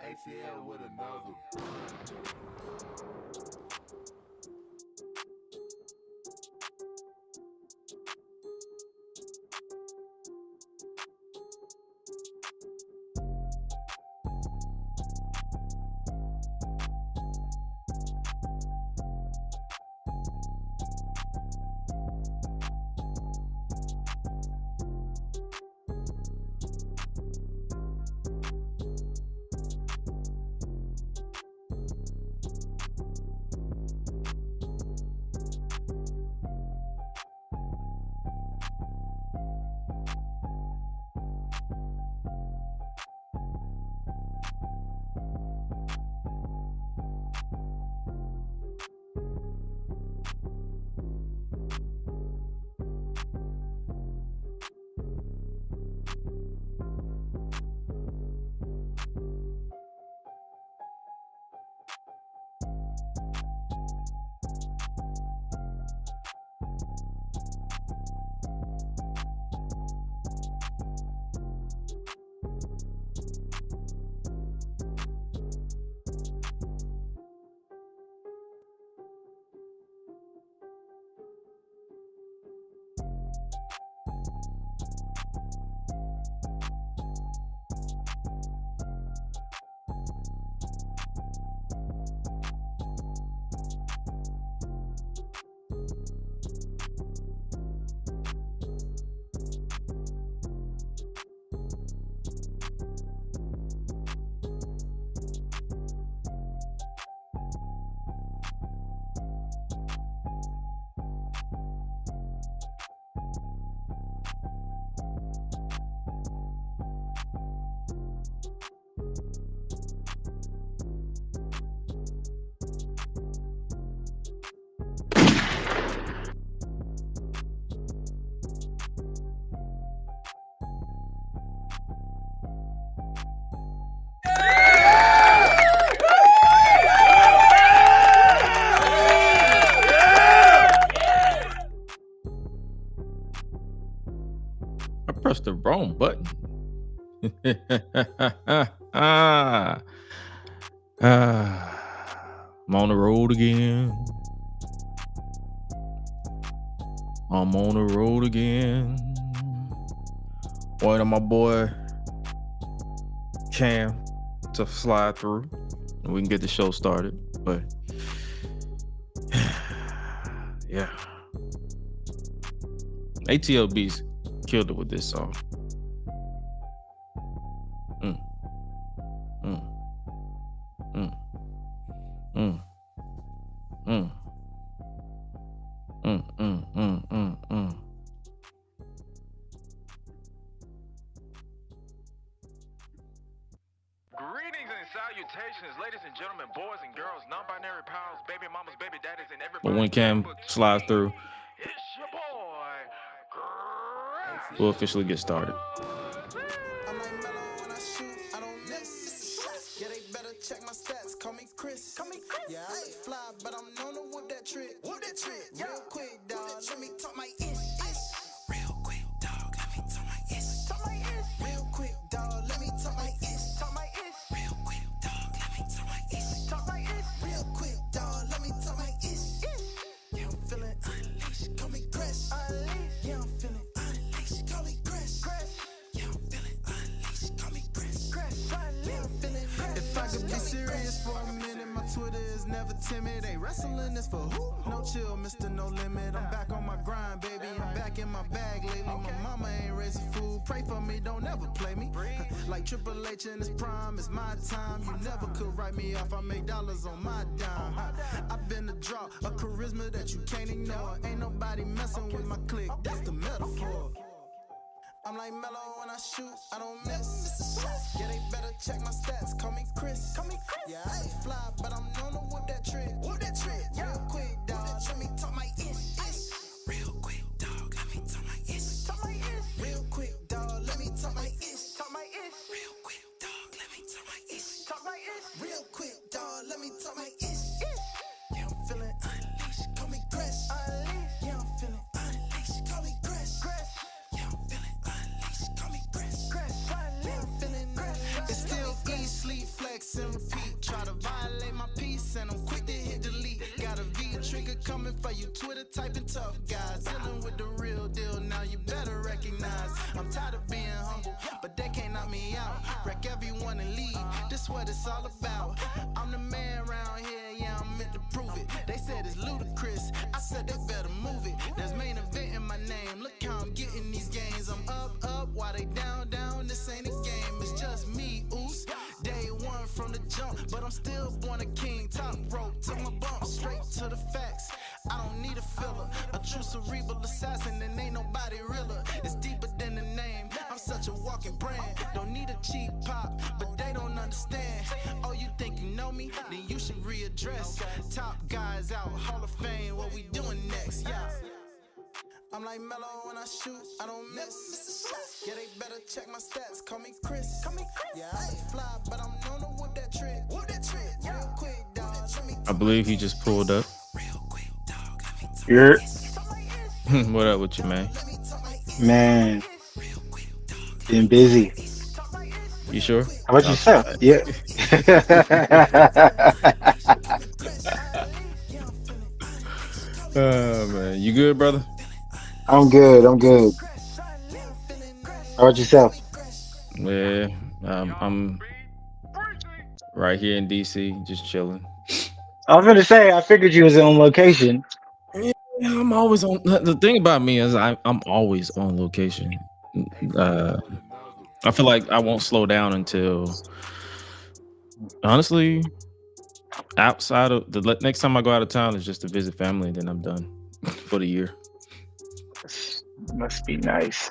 ATL with another. I pressed the wrong button. I'm on the road again. I'm on the road again. Waiting on my boy Cam to slide through and we can get the show started. But yeah, ATLB's killed it with this song. Greetings and salutations, ladies and gentlemen, boys and girls, non-binary pals, baby mamas, baby daddies, and everybody. But when Cam slides through, It's your boy, Gresh. we'll officially get started. I'm like mellow when I shoot, I don't miss. Yeah, they better check my stats, call me Chris. Yeah, I ain't fly, but I'm known to whip that trick. Real quick, dog, let me talk my ish. Real quick, dog, let me talk my ish. Real quick, dog, let me talk my ish. Real quick, dog, let me talk my ish. Real quick, dog, let me talk my ish. Yeah, I'm feeling unleashed, call me Gresh. Yeah, I'm feeling unleashed, call me Gresh. Yeah, I'm feeling unleashed, call me Gresh. Yeah, I'm feeling if I could be serious for a minute, my Twitter is never timid. Ain't wrestling this for who? No chill, Mr. No Limit. I'm back on my grind, baby. I'm back in my bag lately. My mama ain't raising food. Pray for me, don't ever play me. Like Triple H in his prime, it's my time. You never could write me off. I make dollars on my dime. I've been a draw, a charisma that you can't ignore. Ain't nobody messing with my clique. That's the metaphor. I'm like mellow when I shoot, I don't miss. Yeah, they better check my stats, call me Chris. Yeah, I ain't fly, but I'm known to whip that trick. Real quick, dog, let me talk my ish. Real quick, dog, let me talk my ish. Real quick, dog, let me talk my ish. Real quick, dog, let me talk my ish. Real quick, dog, let me talk my ish. Yeah, I'm feeling unleashed, call me Gresh. Yeah, I'm feeling unleashed, call me Gresh. Yeah, I'm feeling unleashed, call me Gresh. Yeah, I'm feeling it's still eat, sleep, flex, rinse and repeat. Try to violate my peace and I'm quick to hit delete. Got a V trigger coming for you, Twitter typing tough guys. Dealing with the real deal, now you better recognize. I'm tired of being humble, but they can't knock me out. Wreck everyone and leave, this what it's all about. I'm the man around here, yeah, I'm meant to prove it. They said it's ludicrous, I said they better move it. There's main event in my name, look how I'm getting these gains. I'm up, while they down, this ain't a game, it's just me, oos. Day one from the jump, but I'm still born a king. Top rope, took my bump, straight to the facts. I don't need a filler, a true cerebral assassin, and ain't nobody realer. It's deeper than the name, I'm such a walking brand. Don't need a cheap pop, but they don't understand. Oh, you think you know me? Then you should readdress. Top guys out, Hall of Fame, what we doing next? Yeah. I'm like mellow when I shoot, I don't miss. Yeah, they better check my stats, call me Chris. Yeah, I ain't fly, but I'm known to whip that trick. Real quick, dog. I believe he just pulled up. You're What up with you, man? man, been busy. You sure? How about yourself? Yeah. Oh man, you good, brother? I'm good. I'm good. How about yourself? Yeah, I'm right here in DC, just chilling. I was gonna say I figured you was on location. Yeah, I'm always on. The thing about me is I'm always on location. I feel like I won't slow down until, honestly, outside of the next time I go out of town is just to visit family, and then I'm done for the year. Must be nice.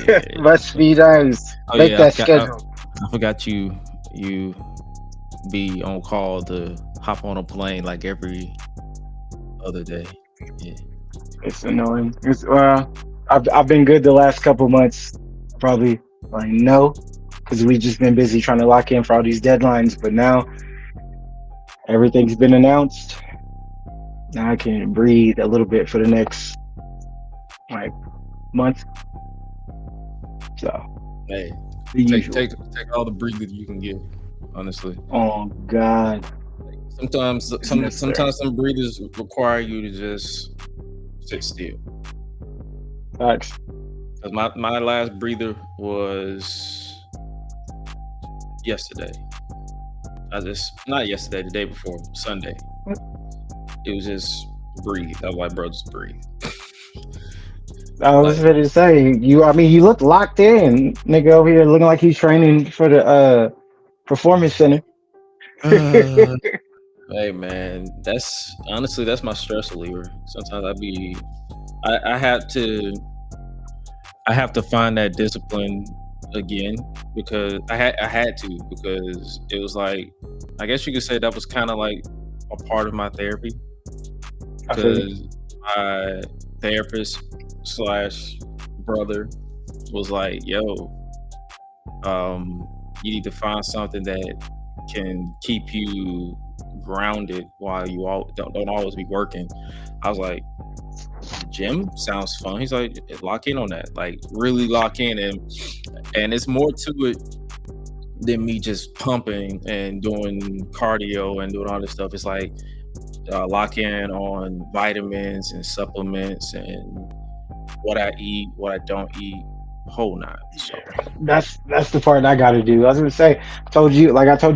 Yeah. Must be nice. Oh, Make yeah, that schedule. I forgot you be on call to hop on a plane like every other day. Yeah. It's annoying. I've been good the last couple months. Probably like no, because we just been busy trying to lock in for all these deadlines. But now everything's been announced. Now I can breathe a little bit for the next like month. So Hey, the usual. take all the breathing you can get. Honestly, Oh God. sometimes some breathers require you to just sit still. Facts. 'Cause my last breather was yesterday. Not yesterday, the day before, Sunday. It was just breathe. I was like, bro, just breathe. I was going to say you. I mean, you look locked in, nigga, over here looking like he's training for the performance center. Hey man, that's my stress reliever. Sometimes I have to find that discipline again because I had to because it was like, I guess you could say that was kind of like a part of my therapy I feel you. because my therapist slash brother was like, yo, you need to find something that can keep you grounded while you don't always be working. I was like, gym sounds fun. He's like, lock in on that, like really lock in, and it's more to it than me just pumping and doing cardio and doing all this stuff. It's like lock in on vitamins and supplements and what I eat, what I don't eat, whole nine. So That's the part I got to do. I was gonna say, I told you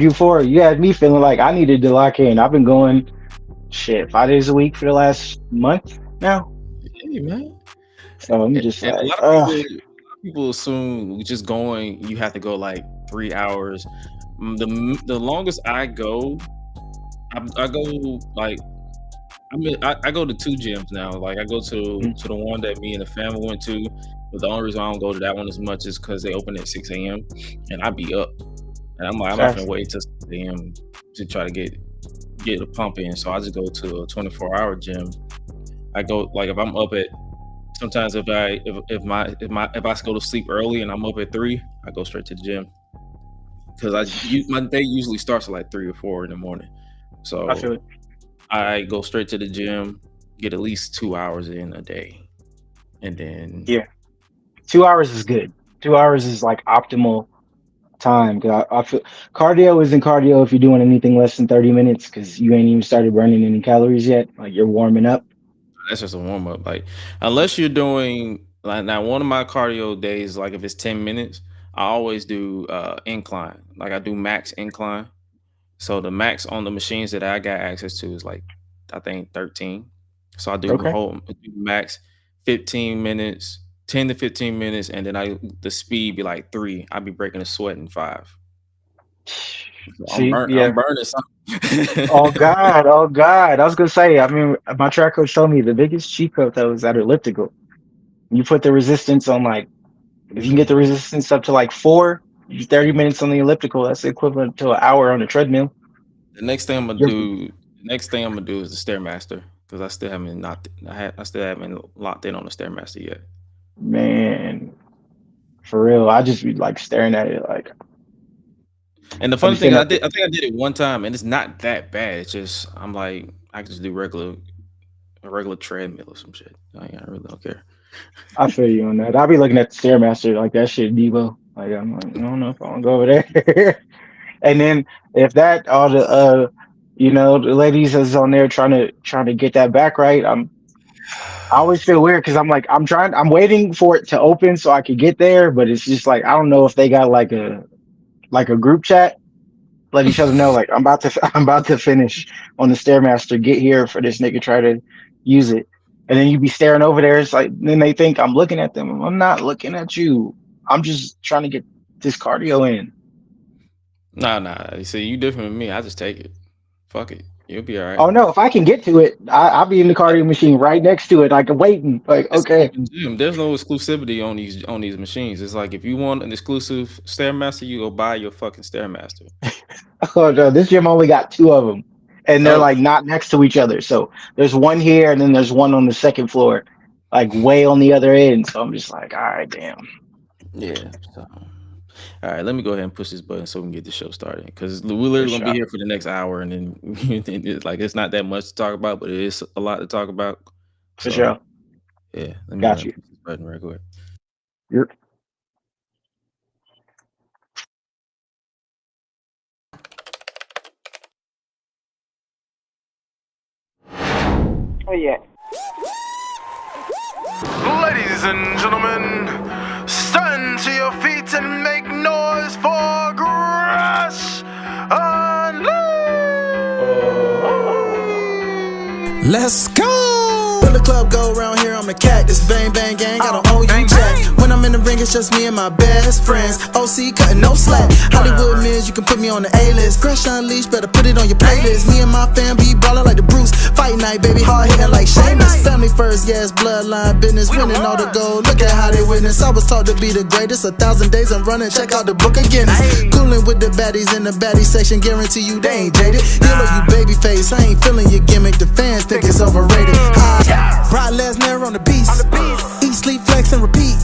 before. You had me feeling like I needed to lock in. I've been going 5 days a week for the last month now. hey man, So I'm just and like, a lot of people assume just going, you have to go like 3 hours. The longest I go, I go like, I go to 2 gyms now. Like I go to the one that me and the family went to, but the only reason I don't go to that one as much is because they open at 6 a.m. and I be up, and I'm like, I'm not gonna wait till 6 a.m. to try to get a pump in. So I just go to a 24-hour gym. I go like if I'm up at, sometimes if I go to sleep early and I'm up at 3, I go straight to the gym because my day usually starts at like 3 or 4 in the morning. So I feel it. I go straight to the gym, get at least 2 hours in a day, and then 2 hours is good. 2 hours is like optimal time. Cause I feel cardio isn't cardio if you're doing anything less than 30 minutes because you ain't even started burning any calories yet. Like you're warming up. That's just a warm up. Like unless you're doing like now one of my cardio days, like if it's 10 minutes, I always do incline. Like I do max incline. So the max on the machines that I got access to is like I think 13. So I do Okay. whole do max 15 minutes, 10 to 15 minutes, and then the speed be like 3. I'd be breaking a sweat in 5. So See, I'm yeah. burning something. Oh God, oh God. I was gonna say, I mean, my track coach told me the biggest cheat code though is that elliptical. You put the resistance on like if you can get the resistance up to like 4, 30 minutes on the elliptical, that's equivalent to an hour on the treadmill. The next thing I'm gonna You're, do, the next thing I'm gonna do is the stairmaster because I still haven't locked in on the stairmaster yet. man, for real. I just be like staring at it like And the I be funny thing, sitting up there. I think I did it one time, and it's not that bad. It's just I'm like I can just do a regular treadmill or some shit. I really don't care. I feel you on that. I'll be looking at the stairmaster like that shit Devo. Like I'm like, I don't know if I want to go over there. And then if that all the the ladies is on there trying to get that back right, I always feel weird because I'm waiting for it to open so I could get there, but it's just like I don't know if they got like a group chat, let each other know like I'm about to finish on the stairmaster, get here for this nigga try to use it, and then you be staring over there. It's like then they think I'm looking at them. I'm not looking at you. I'm just trying to get this cardio in. Nah. You see, you different than me. I just take it. Fuck it. You'll be all right. Oh no, if I can get to it, I'll be in the cardio machine right next to it, like waiting. Like It's an okay, open gym. There's no exclusivity on these machines. It's like if you want an exclusive stairmaster, you go buy your fucking stairmaster. oh no, this gym only got 2 of them, and they're Oh like not next to each other. So there's one here, and then there's one on the second floor, like way on the other end. So I'm just like, all right, damn. yeah. So, all right, let me go ahead and push this button so we can get the show started. Because we're For literally gonna be sure. here for the next hour, and then it's like it's not that much to talk about, but it is a lot to talk about. For So sure. yeah, let me go ahead Got and you. push this button right quick. You're oh yeah. Ladies and gentlemen, stand to your feet and make noise for Gresh Unleashed. Let's go! When the club go around here, I'm the cactus. Bang, bang, gang, I don't owe you jack. When I'm in the ring, it's just me and my best friends. OC cutting no slack. Hollywood Miz, you can put me on the A-list. Gresh Unleashed, better put it on your playlist. Me and my fam be ballin' like the Bruce. Fight night, baby, hard hitting like Sheamus. Family first, yes, bloodline business. Winning all the gold, look at how they witness. I was taught to be the greatest. 1,000 days I'm running, check out the book of Guinness. Coolin' with the baddies in the baddie section. Guarantee you they ain't jaded. Heal you baby face, I ain't feeling your gimmick. The fans think it's overrated. Rod Lesnar on the beast. Eat, sleep, flex, and repeat.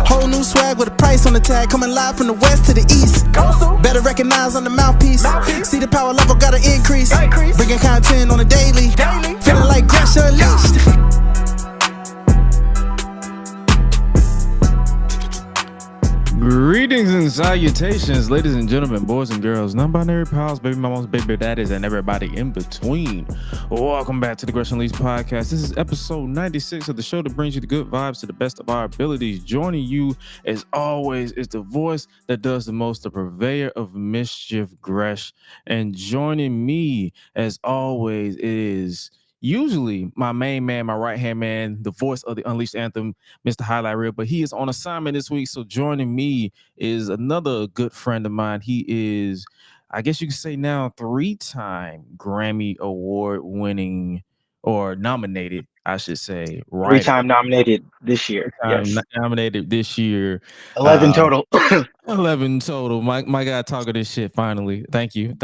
Whole new swag with a price on the tag. Coming live from the west to the east. Better recognize on the mouthpiece. See the power level gotta increase. Bringing content on a daily. Feeling like Gresh Unleashed. Greetings and salutations, ladies and gentlemen, boys and girls, non-binary pals, baby mamas, baby daddies, and everybody in between. Welcome back to the Gresh Unleashed podcast. This is episode 96 of the show that brings you the good vibes to the best of our abilities. Joining you, as always, is the voice that does the most, the purveyor of mischief, Gresh. And joining me, as always, is usually my main man, my right-hand man, the voice of the Unleashed Anthem, Mr. Hi-Lite Real, but he is on assignment this week. So joining me is another good friend of mine. He is, I guess you could say now, 3-time Grammy Award winning or nominated, I should say, writer. 3-time nominated this year. Yes. Nominated this year. 11 total. 11 total. My guy talking this shit finally. Thank you.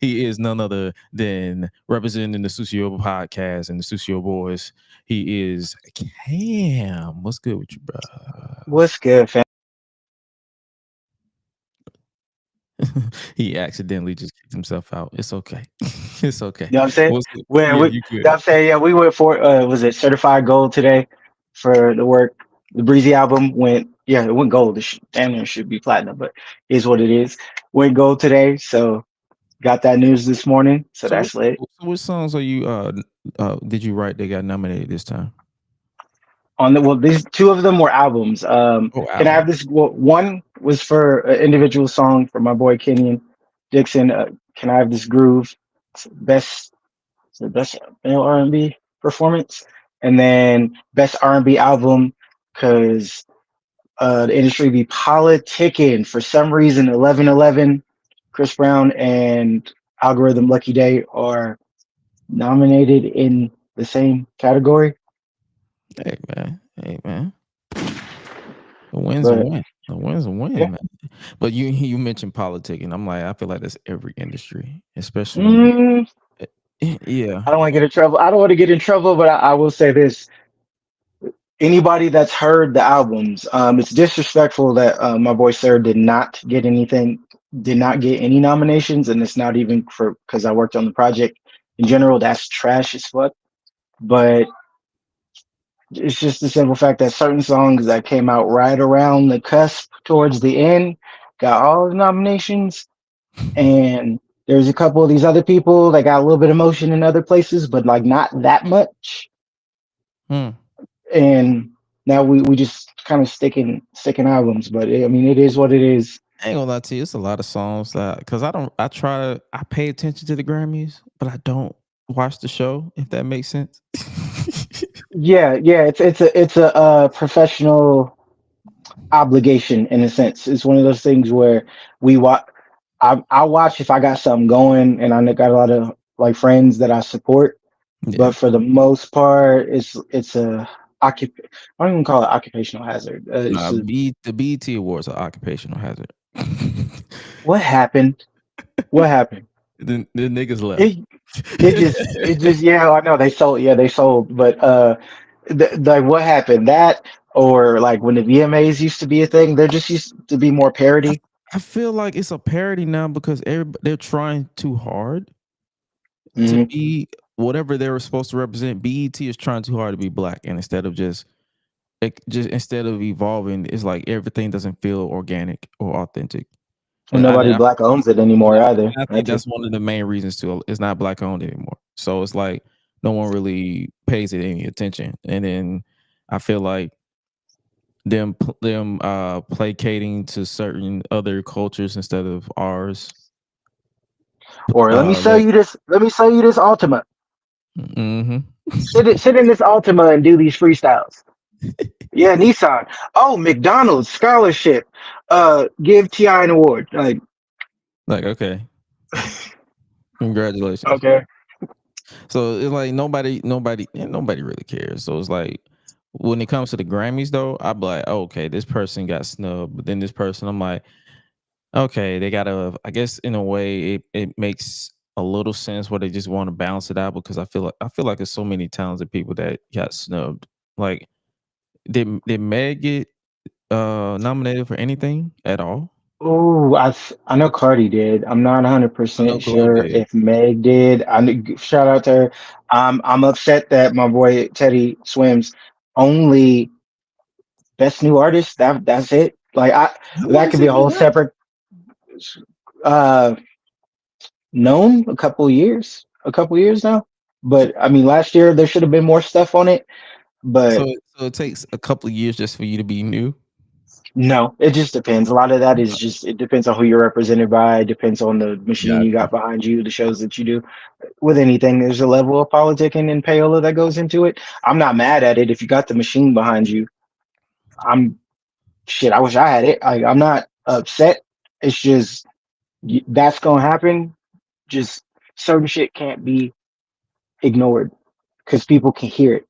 He is none other than representing the Sucio podcast and the Sucio boys. He is Cam. What's good with you, bro? What's good, fam? He accidentally just kicked himself out. It's okay. It's okay. You know what I'm saying? Yeah, You know what I'm saying? Yeah, we went for was it certified gold today for the work. The Breezy album went, Yeah, it went gold. Damn near should be platinum, but is what it is. Went gold today, so got that news this morning. So So that's lit. what songs are you did you write that got nominated this time? On the well, these two of them were albums. Oh, Can I have album. this? Well, one was for an individual song for my boy Kenyon Dixon. Can I have this groove? It's the best male R&B performance, and then best R&B album because the industry be politicking for some reason. 1111, Chris Brown and Algorithm Lucky Day are nominated in the same category. Hey man. Hey man. A win's a But win. A win's a yeah, win, man. But you mentioned politic, and I'm like, I feel like that's every industry, especially when mm, yeah. I don't want to get in trouble. I don't want to get in trouble, but I will say this: anybody that's heard the albums, it's disrespectful that my boy Sir did not get any nominations, and it's not even for because I worked on the project. In general, that's trash as fuck. But it's just the simple fact that certain songs that came out right around the cusp towards the end got all the nominations, and there's a couple of these other people that got a little bit of motion in other places, but like not that much. Hmm. And now we just kind of sticking albums, but I mean it is what it is. I ain't gonna lie to you, it's a lot of songs that because I pay attention to the Grammys, but I don't watch the show, if that makes sense. Yeah, it's a professional obligation in a sense. It's one of those things where we watch. I watch if I got something going, and I got a lot of like friends that I support. Yeah. But for the most part, it's a occup. I don't even call it occupational hazard. It's Nah, a, The BET Awards are occupational hazard. what happened? What happened? The niggas left. It it just yeah, I know they sold, but like what happened? That or like when the VMAs used to be a thing, there just used to be more I, parody. I feel like it's a parody now because they're trying too hard to Hmm. be whatever they were supposed to represent. BET is trying too hard to be black, and instead of just instead of evolving, it's like everything doesn't feel organic or authentic. And And nobody black owns it anymore either. I think That's it. that's one of the main reasons too. It's not black owned anymore, so it's like no one really pays it any attention. And then I feel like them placating to certain other cultures instead of ours. Or let me sell Like, you this. Let me sell you this Ultima. mm-hmm. Sit in this Ultima and do these freestyles. Yeah, Nissan. Oh, McDonald's scholarship. Give Ti an award. Like, Like, okay, congratulations. okay. So it's like nobody really cares. So it's like when it comes to the Grammys, though, I'd be like, oh, okay, this person got snubbed, but then this person, I'm like, okay, they gotta. I guess in a way, it makes a little sense where they just want to balance it out because I feel like there's so many talented people that got snubbed. Like, did Meg get nominated for anything at all? Oh, I know Cardi did. I'm not I know 100% Chloe sure did. if Meg did. Shout out to her. I'm upset that my boy Teddy Swims only best new artist. That's it. Like How long that has could be he a been whole out? separate uh known a couple years now. But I mean, last year there should have been more stuff on it. So But so it takes a couple of years just for you to be new. no, it just depends. A lot of that is just it depends on who you're represented by. It depends on the machine you Gotcha. got behind you, the shows that you do. With anything, there's a level of politicking and payola that goes into it. I'm not mad at it if you got the machine behind you. I'm shit. I wish I had it. I'm not upset. It's just that's gonna happen. Just certain shit can't be ignored because people can hear it.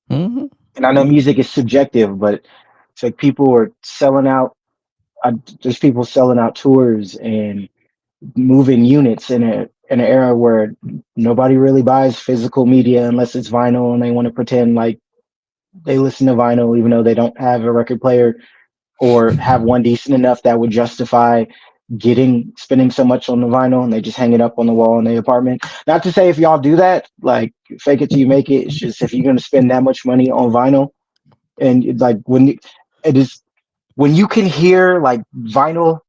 Hmm. And I know music is subjective, but it's like people are selling out. There's people selling out tours and moving units in an era where nobody really buys physical media unless it's vinyl, and they want to pretend like they listen to vinyl even though they don't have a record player or have one decent enough that would justify getting spending so much on the vinyl, and they just hang it up on the wall in their apartment. Not to say if y'all do that, like fake it till you make it. It's just if you're gonna spend that much money on vinyl and like when it is when you can hear like vinyl,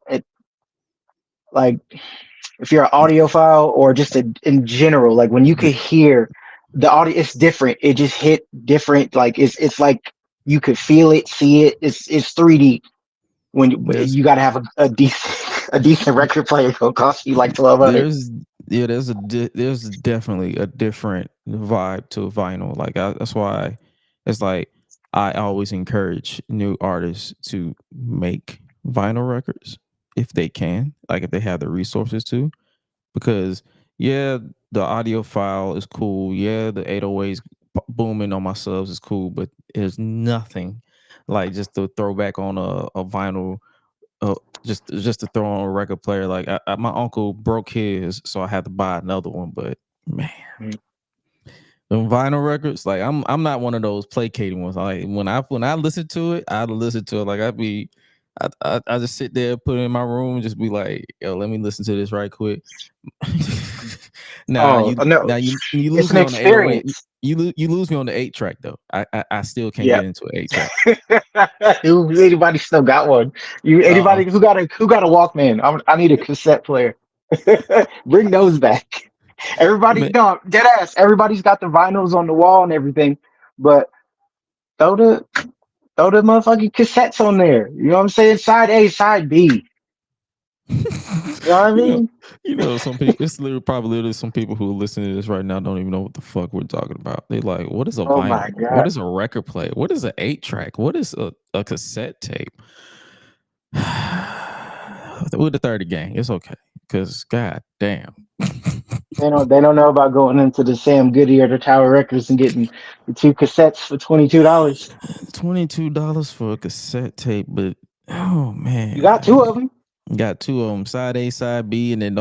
like if you're an audiophile or just in general, like when you could hear the audio, it's different. It just hit different. Like it's like you could feel it, see it. It's 3D. When There's you got to have a decent a decent record player, it'll cost you like 1,200. there's yeah, there's definitely a different vibe to vinyl. Like that's why it's like I always encourage new artists to make vinyl records if they can, like if they have the resources to, because yeah, the audio file is cool. Yeah, the 808s booming on my subs is cool, but there's nothing like just to throw back on a vinyl, just to throw on a record player. Like my uncle broke his, so I had to buy another one. But man, Mm. the vinyl records, like I'm not one of those placating ones. Like when I listen to it, I listen to it like I just sit there, put it in my room, and just be like, yo, let me listen to this right quick. Nah, Oh no, you it's lose an me on the 808. experience. You lose me on the 8 track though. I still can't Yeah. get into an 8 track. Anybody still got one? You Uh-uh. anybody who got a Walkman? I need a cassette player. Bring those back. Everybody, Man, no, dead ass. Everybody's got the vinyls on the wall and everything, but throw the throw the motherfucking cassettes on there. You know what I'm saying? Side A, side B. You know what I you know, mean? some people. It's literally some people who listen to this right now don't even know what the fuck we're talking about. They like, what is a Oh my vinyl? What god. is a record player? What is an 8 track? What is a cassette tape? With the 30 gang, it's okay. Cause god damn. They don't know about going into the Sam Goody or the Tower Records and getting the two cassettes for $22. $22 for a cassette tape, but oh You man, got two of them. got two of them, side A, side B, and then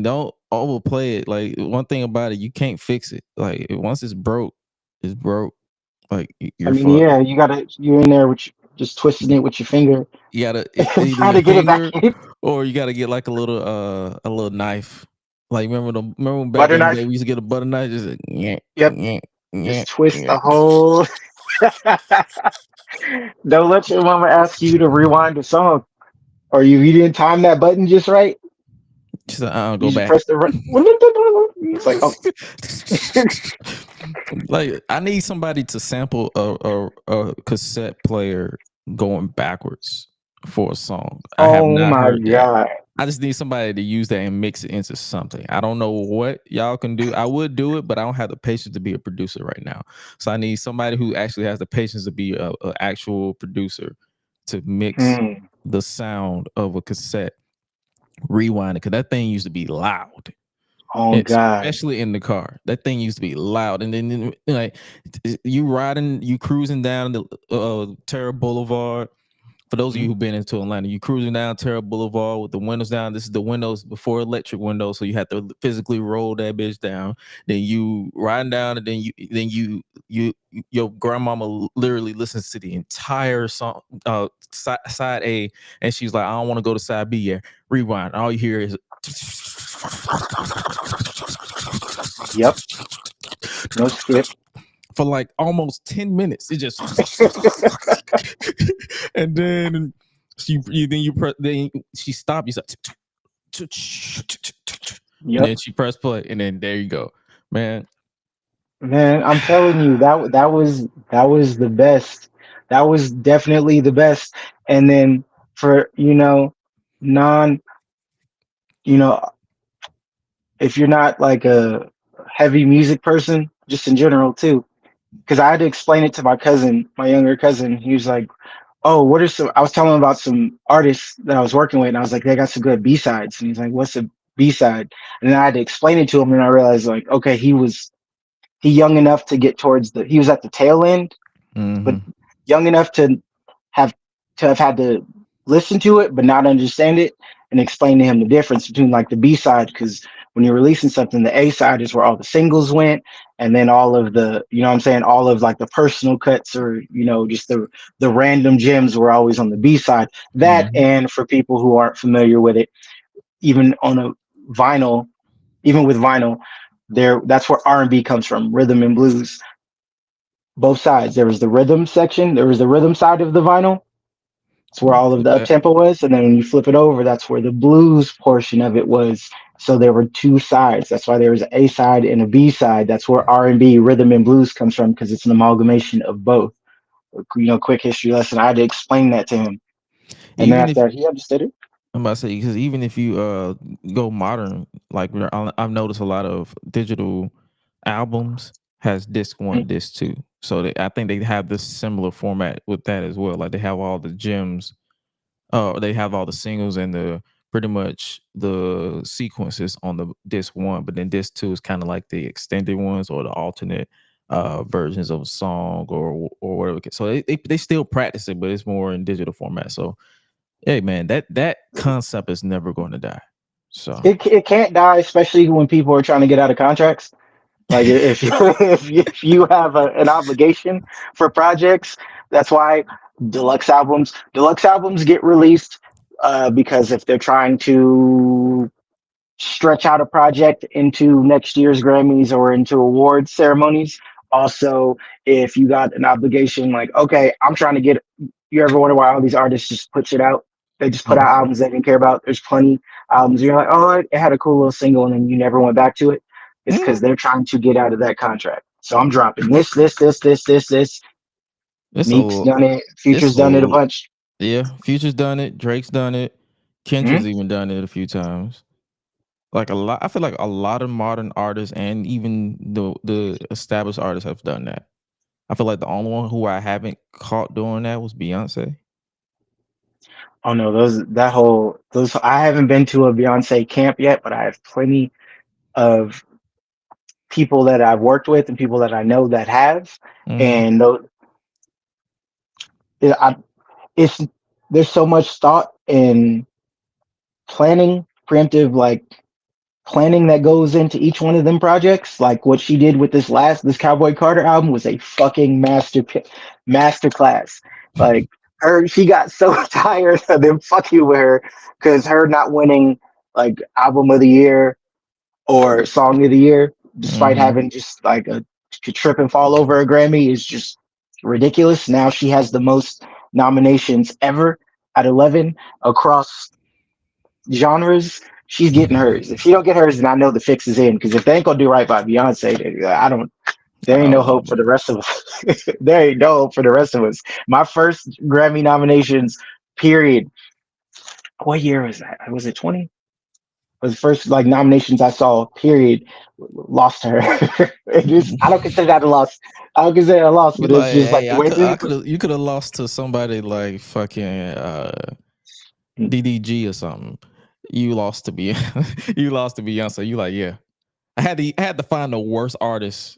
don't overplay it. Like one thing about it, you can't fix it. Like once it's broke, it's broke. Like I you're mean, fucked. yeah, you're in there with just twisting it with your finger, You gotta either trying your to get it back finger in. or you gotta get like a little knife. Like remember when back Butter in the day knife. we used to get a butter knife, just yeah, Yep. yeah, yeah, Just twist yeah. the whole. Don't let your mama ask you to rewind the song, or you didn't time that button just right. She said, "I'll You go just back." press the. It's like, oh, Like I need somebody to sample a cassette player going backwards for a song. I have oh not my heard that. god. I just need somebody to use that and mix it into something. I don't know what y'all can do. I would do it, but I don't have the patience to be a producer right now. So I need somebody who actually has the patience to be a actual producer to mix Hmm. the sound of a cassette, rewind it, because that thing used to be loud, Oh god. especially in the car. That thing used to be loud, and then like you cruising down the Terra Boulevard. For those of you Mhm. who've been into Atlanta, you cruising down Terra Boulevard with the windows down. This is the windows before electric windows, so you have to physically roll that bitch down. Then you riding down, and then your grandmama literally listens to the entire song, side A, and she's like, I don't want to go to side B yet. Rewind. All you hear is Yep. No skip. for like almost 10 minutes. It just and then then she stopped. You said, and then Yep. she pressed play, and then there you go, man. Man, I'm telling you that was the best. That was definitely the best. And then for non you know if you're not like a heavy music person, just in general too, because I had to explain it to my cousin, my younger cousin. He was like, "Oh, what are some?" I was telling him about some artists that I was working with, and I was like, "They got some good B sides." And he's like, "What's a B side?" And then I had to explain it to him, and I realized like, okay, he young enough to get towards he was at the tail end, but Mm-hmm. young enough have to have had to listen to it but not understand it, and explain to him the difference between like the B side, because when you're releasing something, the A side is where all the singles went, and then all of the what I'm saying, all of like the personal cuts, or just the random gems were always on the B side. That, Mm-hmm. and for people who aren't familiar with it, even on a vinyl, even with vinyl, that's where R&B comes from, rhythm and blues. Both sides. There was the rhythm section, there was the rhythm side of the vinyl, It's where all of With the up that. tempo was, and then when you flip it over, that's where the blues portion of it was. So there were two sides. That's why there was an A side and a B side. That's where R&B, rhythm and blues comes from because it's an amalgamation of both. Quick history lesson. I had to explain that to him, and then Even after if that, he understood it. I'm about to say, because even if you go modern, like I've noticed a lot of digital albums has disc one, disc two. So I think they have this similar format with that as well. Like they have all the gems, they have all the singles and the pretty much the sequences on the disc one, but then disc two is kind of like the extended ones or the alternate versions of a song or whatever. So they still practice it, but it's more in digital format. So hey man, that concept is never going to die. So It can't die, especially when people are trying to get out of contracts. Like if if you have an obligation for projects, that's why deluxe albums get released because if they're trying to stretch out a project into next year's Grammys or into award ceremonies. Also, if you got an obligation, like, okay, I'm trying to get, you ever wonder why all these artists just put shit out? They just put out albums they didn't care about. There's plenty albums. You're like, oh, it had a cool little single, and then you never went back to it. It's because they're trying to get out of that contract. So I'm dropping this. it's Meek's a done it. it's Future's done it a a bunch. yeah. Future's done it. Drake's done it. Kendra's Mhm. even done it a few times. Like a lot, I feel like a lot of modern artists and even the established artists have done that. I feel like the only one who I haven't caught doing that was Beyonce. Oh no, those I haven't been to a Beyonce camp yet, but I have plenty of people that I've worked with and people that I know that have, Mm-hmm. and I, it's there's so much thought and planning, preemptive like planning that goes into each one of them projects. Like what she did with this Cowboy Carter album was a fucking master class. Like she got so tired of them fucking with her because her not winning like album of the year or song of the year, despite Mm-hmm. having just like a trip and fall over a Grammy, is just ridiculous. Now she has the most nominations ever at 11 across genres. She's getting hers. If she don't get hers, then I know the fix is in. Because if they ain't gonna do right by Beyonce, then I don't. There I ain't no don't know, hope for the man. rest of us. There ain't no hope for the rest of us. My first Grammy nominations, period. What year was that? Was it 20? Was the first like nominations I saw, period, lost to her. It just I don't consider that a loss. I don't consider it a loss, You but it's like, just like hey, the way you could have lost to somebody like fucking DDG or something. You lost to be you lost to Beyonce. You like, yeah. I had to find the worst artist,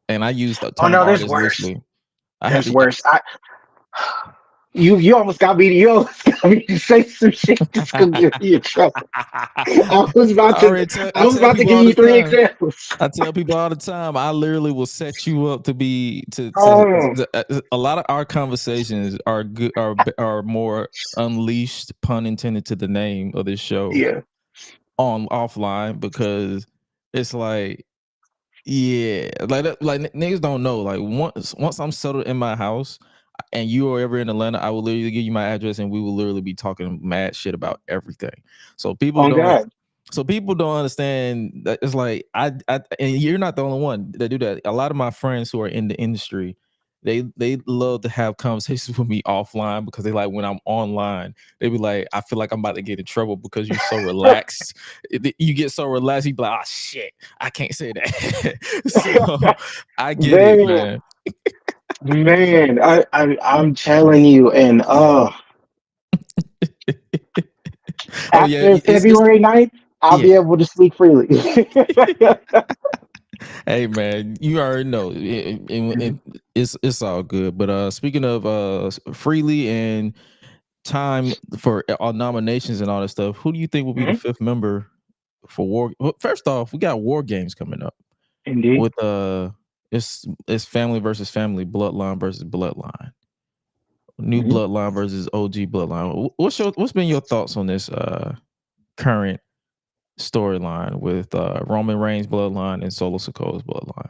and I use the oh term no, there's artist worse. loosely. I had There's to worse. You almost got me. You almost got me to say some shit that's gonna get me in trouble. I I was tell about to people give all the you three time. examples. I tell people all the time. I literally will set you up to be Oh a lot of our conversations are good are more unleashed, pun intended to the name of this show, yeah. on offline, because it's like, yeah, like niggas don't know. Like once I'm settled in my house and you are ever in Atlanta, I will literally give you my address and we will literally be talking mad shit about everything. So people On don't God. so people don't understand that it's like I and you're not the only one that do that. A lot of my friends who are in the industry, they love to have conversations with me offline because they like when I'm online, they be like, I feel like I'm about to get in trouble because you're so relaxed. You get so relaxed, you be like, oh shit, I can't say that. So I get it, Man, man. man, I'm telling you, and Oh yeah, after it's February 9th, I'll be yeah. able to speak freely. Hey man, you already know it's all good. But speaking of freely and time for nominations and all that stuff, who do you think will be the Mhm. fifth member for War? Well, first off, we got War Games coming up Indeed. with it's family versus family, bloodline versus bloodline, new Mhm. bloodline versus OG bloodline. What's been your thoughts on this current storyline with Roman Reigns bloodline and Solo Sikoa's bloodline?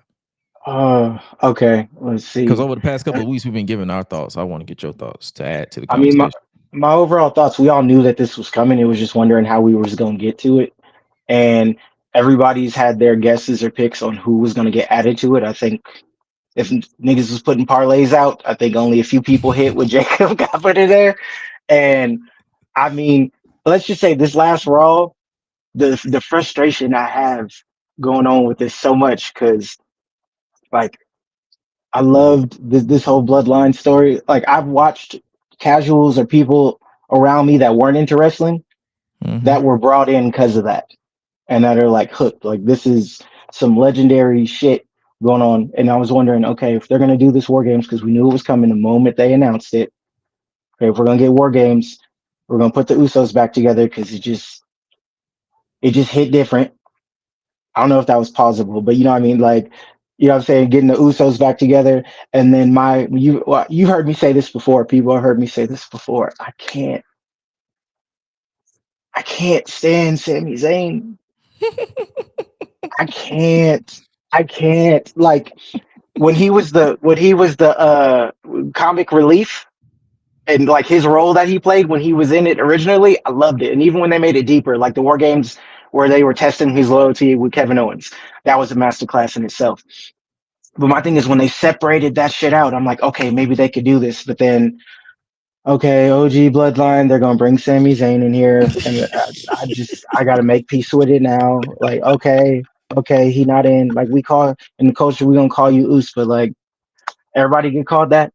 Okay. Let's Because see. over the past couple of weeks, we've been giving our thoughts. I want to get your thoughts to add to the I mean, conversation. my overall thoughts, we all knew that this was coming. It was just wondering how we was going to get to it. And everybody's had their guesses or picks on who was going to get added to it. I think if niggas was putting parlays out, I think only a few people hit what Jacob got put in there. And I mean, let's just say this last Raw, the frustration I have going on with this so much because like I loved this whole bloodline story. Like I've watched casuals or people around me that weren't into wrestling Mhm. that were brought in because of that and that are like hooked. Like this is some legendary shit going on. And I was wondering, okay, if they're gonna do this War Games because we knew it was coming the moment they announced it. Okay, if we're gonna get War Games, we're gonna put the Usos back together because it just hit different. I don't know if that was possible, but you know what I mean? Like, you know what I'm saying? Getting the Usos back together. And then you've heard me say this before. People have heard me say this before. I can't stand Sami Zayn. I can't. I can't. Like when he was the comic relief and like his role that he played when he was in it originally, I loved it. And even when they made it deeper, like the War Games where they were testing his loyalty with Kevin Owens, that was a masterclass in itself. But my thing is when they separated that shit out, I'm like, okay, maybe they could do this. But then, okay, OG Bloodline, they're gonna bring Sami Zayn in here, and I gotta make peace with it now. Like, okay, he not in. Like we call in the culture, we gonna call you Us, but like everybody get called that,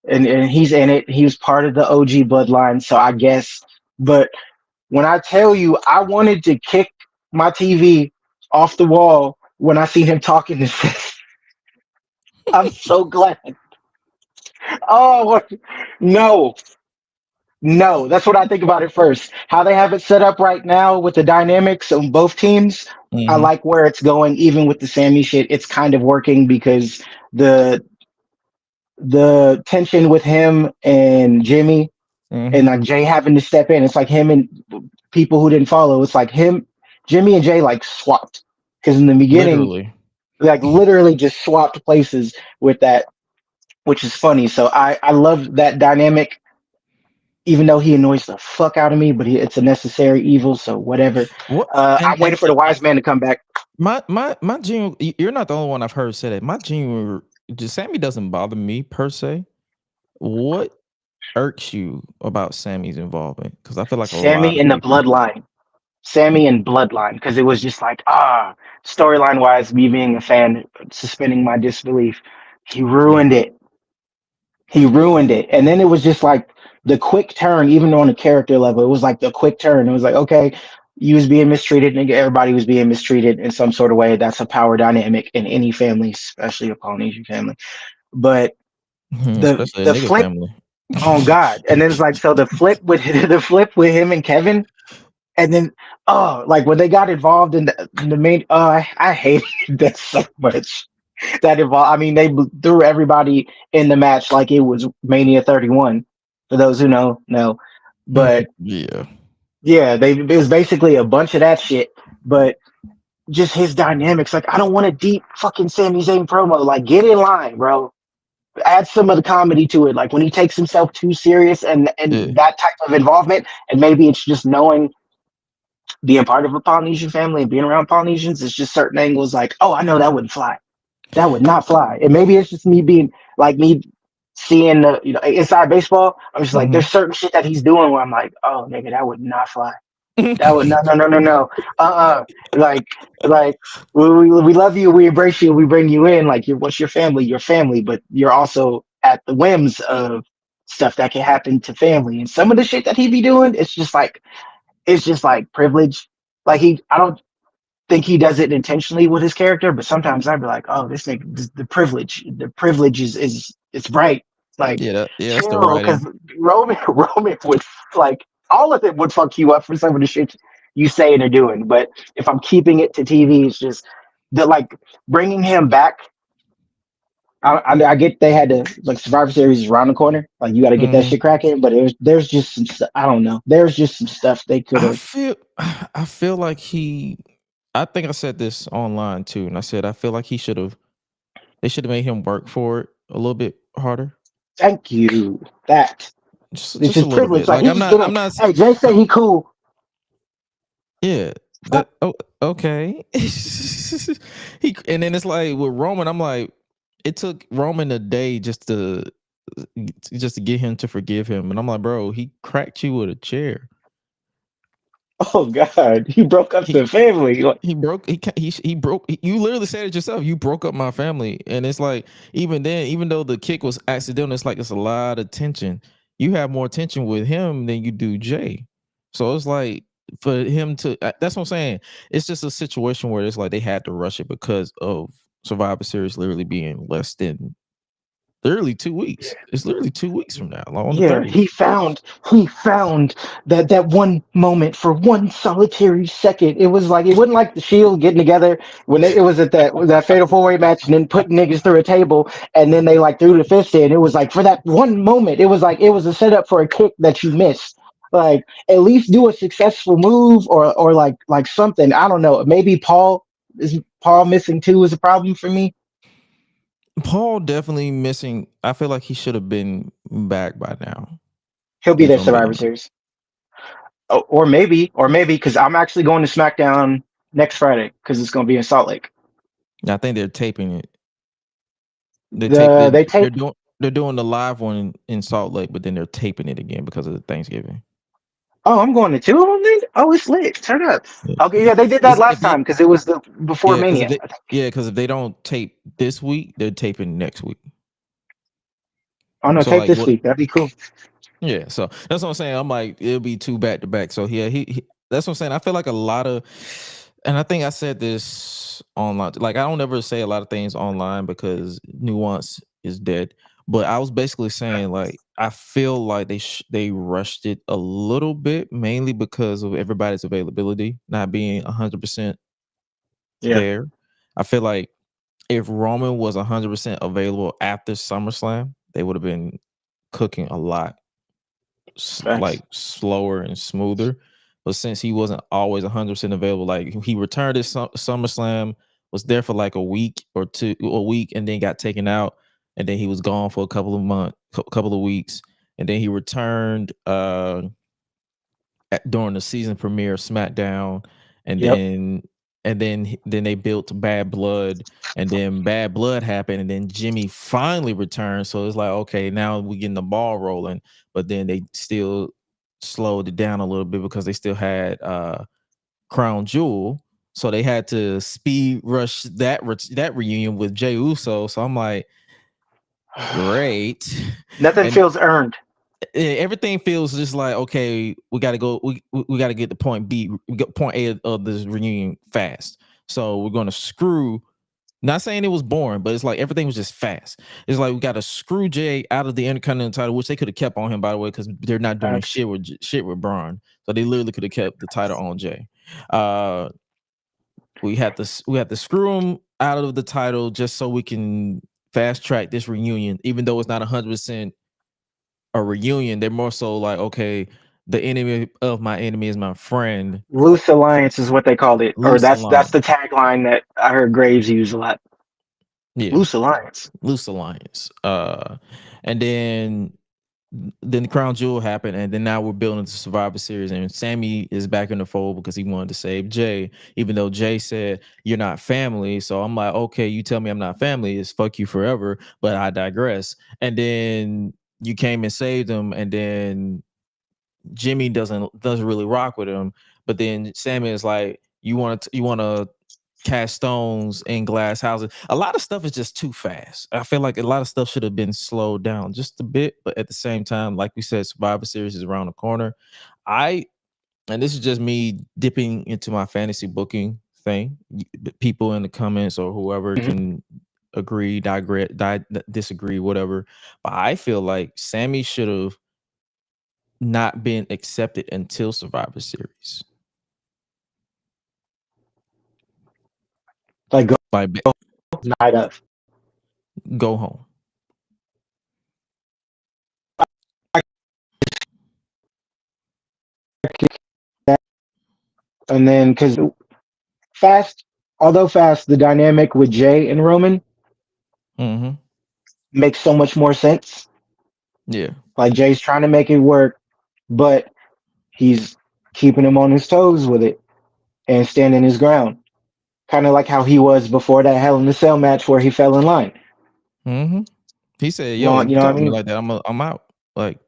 and he's in it. He was part of the OG Bloodline, so I guess. But when I tell you, I wanted to kick my TV off the wall when I seen him talking this. I'm so glad. Oh no, no. That's what I think about it first. How they have it set up right now with the dynamics of both teams. I Mhm. like where it's going, even with the Sammy shit. It's kind of working because the the tension with him and Jimmy and Mhm. like Jay having to step in. It's like him and people who didn't follow. It's like him, Jimmy and Jay like swapped because in the beginning, Literally. like literally just swapped places with that, which is funny. So I love that dynamic even though he annoys the fuck out of me, but it's a necessary evil, so whatever. What I'm waiting for the wise man to come back. my genuine, you're not the only one I've heard say that. My genuine, just Sammy doesn't bother me per se. What irks you about Sammy's involvement? Because I feel like a lot Sammy of and the people. bloodline. Sammy and bloodline, because it was just like, storyline wise, me being a fan, suspending my disbelief. He Yeah. ruined it. He ruined it. And then it was just like the quick turn, even on a character level, it was like the quick turn. It was like, okay, you was being mistreated, nigga. Everybody was being mistreated in some sort of way. That's a power dynamic in any family, especially a Polynesian family. But the Especially a the nigga flip family. on God. And then it's like so the flip with the flip with him and Kevin, and then like when they got involved in the main I hated that so much. That involved I mean they threw everybody in the match like it was Mania 31. For those who know. But Yeah. yeah, it was basically a bunch of that shit. But just his dynamics, like I don't want a deep fucking Sami Zayn promo. Like get in line, bro, add some of the comedy to it. Like when he takes himself too serious and Yeah. that type of involvement, and maybe it's just knowing being part of a Polynesian family and being around Polynesians, it's just certain angles like, oh, I know that wouldn't fly. That would not fly. And maybe it's just me being like me seeing the inside baseball. I'm just like, Mhm. there's certain shit that he's doing where I'm like, oh nigga, that would not fly. That would no. Like like we love you, we embrace you, we bring you in. Like you're what's your family, but you're also at the whims of stuff that can happen to family. And some of the shit that he be doing, it's just like privilege. Like I don't think he does it intentionally with his character, but sometimes I'd be like, oh, this thing, the privilege is it's bright. Like, Yeah, that's the chill, writing. because Roman would like all of it would fuck you up for some of the shit you say and are doing. But if I'm keeping it to TV, it's just the like bringing him back. I get they had to like Survivor Series is around the corner. Like you got to get that Mhm. shit cracking. But there's just some I don't know. There's just some stuff they could I have. feel I feel like I think I said this online too, and I said I feel like they should have made him work for it a little bit harder. Thank you. That. It's just a his little privilege. bit. Like Like he just didn't. I'm not. Hey, Jay say he cool. Yeah. That okay. He and then it's like with Roman, I'm like, it took Roman a day just to get him to forgive him, and I'm like, bro, he cracked you with a chair. Oh God, he broke up He the family. Like, he broke he broke you literally said it yourself. You broke up my family, and it's like even then, even though the kick was accidental, it's like it's a lot of tension. You have more tension with him than you do Jay, so it's like for him to that's what I'm saying. It's just a situation where it's like they had to rush it because of Survivor Series literally being less than literally 2 weeks. It's literally 2 weeks from now, like on the yeah, 30th. he found that one moment for one solitary second. It was like it wasn't like the Shield getting together when it was at that fatal 4-way match and then putting niggas through a table and then they like threw the fist in. It was like for that one moment, it was like it was a setup for a kick that you missed. Like at least do a successful move or like something. I don't know. Maybe Paul missing two is a problem for me. Paul definitely missing. I feel like he should have been back by now. He'll be If there I'm being Survivor honest. Series. Oh, or maybe because I'm actually going to SmackDown next Friday because it's going to be in Salt Lake. I think they're taping it. They tape. They're doing the live one in Salt Lake, but then they're taping it again because of Thanksgiving. Oh, I'm going to two of them then. Oh, it's lit. Turn up. Yeah, Okay, yeah, they did that it's, last if they time because it was the before yeah, because if Mania. they yeah, because if they don't tape this week, they're taping next week. Oh no, So tape like this what? week. That'd be cool. Yeah, so that's what I'm saying. I'm like, it'll be two back to back. So yeah, that's what I'm saying. I feel like a lot of, and I think I said this online. Like I don't ever say a lot of things online because nuance is dead. But I was basically saying like I feel like they rushed it a little bit, mainly because of everybody's availability not being 100% Yeah, there. I feel like if Roman was 100% available after SummerSlam, they would have been cooking a lot facts. like slower and smoother. But since he wasn't always 100% available, like he returned at SummerSlam, was there for like a week or two, a week, and then got taken out, and then he was gone for a couple of months, couple of weeks, and then he returned during the season premiere of SmackDown, and Yep. then they built Bad Blood, and then Bad Blood happened, and then Jimmy finally returned. So it's like, okay, now we getting the ball rolling, but then they still slowed it down a little bit because they still had Crown Jewel, so they had to speed rush that reunion with Jey Uso. So I'm like, great, Nothing and feels earned. everything feels just like, okay, we got to go, we got to get to point B, we got point A of this reunion fast, so we're going to screw, not saying it was boring, but it's like everything was just fast. It's like we got to screw Jay out of the Intercontinental title, which they could have kept on him, by the way, because they're not doing Facts. shit with Braun, so they literally could have kept the title on Jay. We had to screw him out of the title just so we can fast track this reunion, even though it's not 100% a reunion. They're more so like, okay, the enemy of my enemy is my friend. Loose alliance is what they called it, or Loose that's alliance. the tagline that I heard Graves use a lot. Yeah, Loose alliance. loose alliance. And then the Crown Jewel happened, and then now we're building the Survivor Series, and Sami is back in the fold because he wanted to save Jay, even though Jay said you're not family. So I'm like, okay, you tell me I'm not family, it's fuck you forever. But I digress. And then you came and saved him, and then Jimmy doesn't really rock with him. But then Sami is like, you want to cast stones in glass houses. A lot of stuff is just too fast. I feel like a lot of stuff should have been slowed down just a bit, but at the same time, like we said, Survivor Series is around the corner. And this is just me dipping into my fantasy booking thing. People in the comments or whoever Mhm. can agree, disagree, whatever. But I feel like Sammy should have not been accepted until Survivor Series. Like go Like night of. go home. And then because fast, although fast, the dynamic with Jay and Roman Mm-hmm. makes so much more sense. Yeah. Like Jay's trying to make it work, but he's keeping him on his toes with it and standing his ground. Kind of like how he was before that Hell in a Cell match where he fell in line. Mm-hmm. He said, You "Yo, know, if you you know what talk I to me mean? like that, I'm out. Like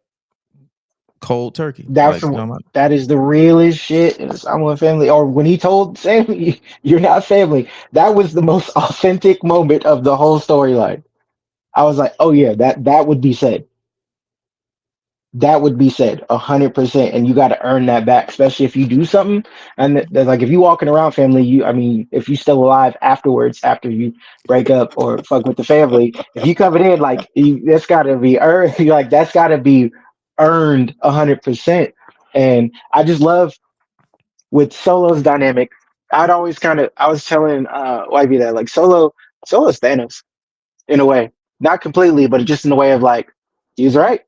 cold turkey. That's Like I'm out." that is the realest shit in the Samoan family. Or when he told Sammy, "You're not family," that was the most authentic moment of the whole storyline. I was like, "Oh yeah, that would be said. That would be said 100%." And you got to earn that back, especially if you do something. And like if you walking around family, I mean, if you still alive afterwards, after you break up or fuck with the family, if you coming in like that's got to be earned. Like that's got to be earned 100%. And I just love with Solo's dynamic. I was telling YB that like Solo's Thanos in a way, not completely, but just in the way of like he was right.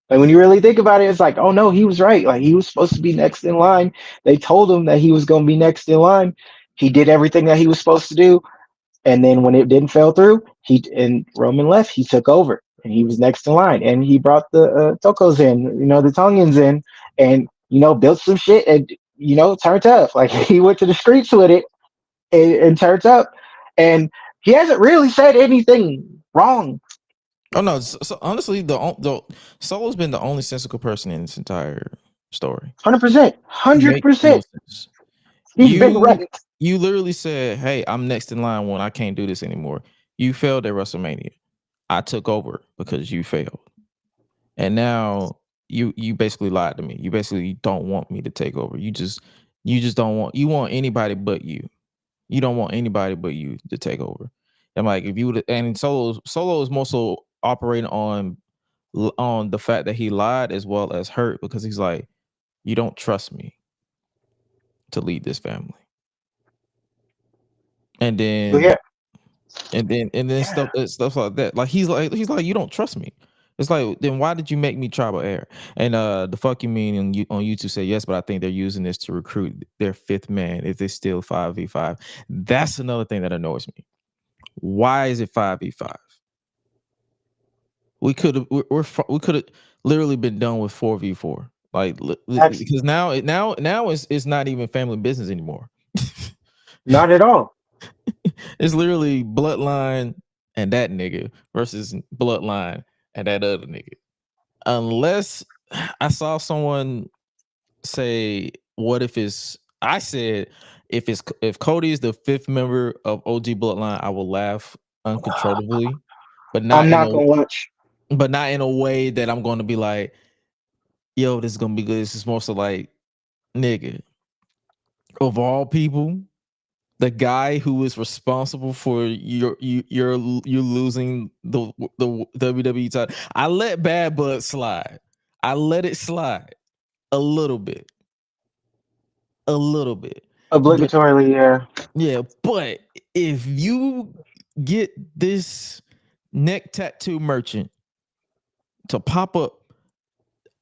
Like when you really think about it, it's like, oh no, he was right. Like he was supposed to be next in line. They told him that he was going to be next in line. He did everything that he was supposed to do, and then when it didn't fell through, he and Roman left. He took over, and he was next in line. And he brought the Tokos in, the Tongans in, and built some shit, and turned up. Like he went to the streets with it and turned up, and he hasn't really said anything wrong. Oh no! So honestly, the Solo's been the only sensical person in this entire story. 100%, Make no 100%. sense. He's been right. You literally said, "Hey, I'm next in line when I can't do this anymore." You failed at WrestleMania. I took over because you failed, and now you basically lied to me. You basically don't want me to take over. You just don't want. You want anybody but you. You don't want anybody but you to take over. And like if you would, and Solo is more so operating on the fact that he lied as well as hurt because he's like, you don't trust me to lead this family. And But then yeah, and then stuff like that. Like he's like, you don't trust me. It's like, then why did you make me tribal heir? And the fuck you mean on YouTube say yes, but I think they're using this to recruit their fifth man if they still 5v5. That's another thing that annoys me. Why is it 5v5? We could have we could have literally been done with 4v4. Like that's because now it's not even family business anymore. not at all. It's literally Bloodline and that nigga versus Bloodline and that other nigga. Unless I saw someone say, "What if it's?" I said, if Cody is the fifth member of OG Bloodline, I will laugh uncontrollably, but I'm not in not a gonna watch. way that I'm going to be like, "Yo, this is gonna be good." This is more so like, nigga, of all people, the guy who is responsible for you're losing the WWE title. I let Bad Blood slide. I let it slide a little bit, but Obligatorily, yeah. yeah. But if you get this neck tattoo merchant to pop up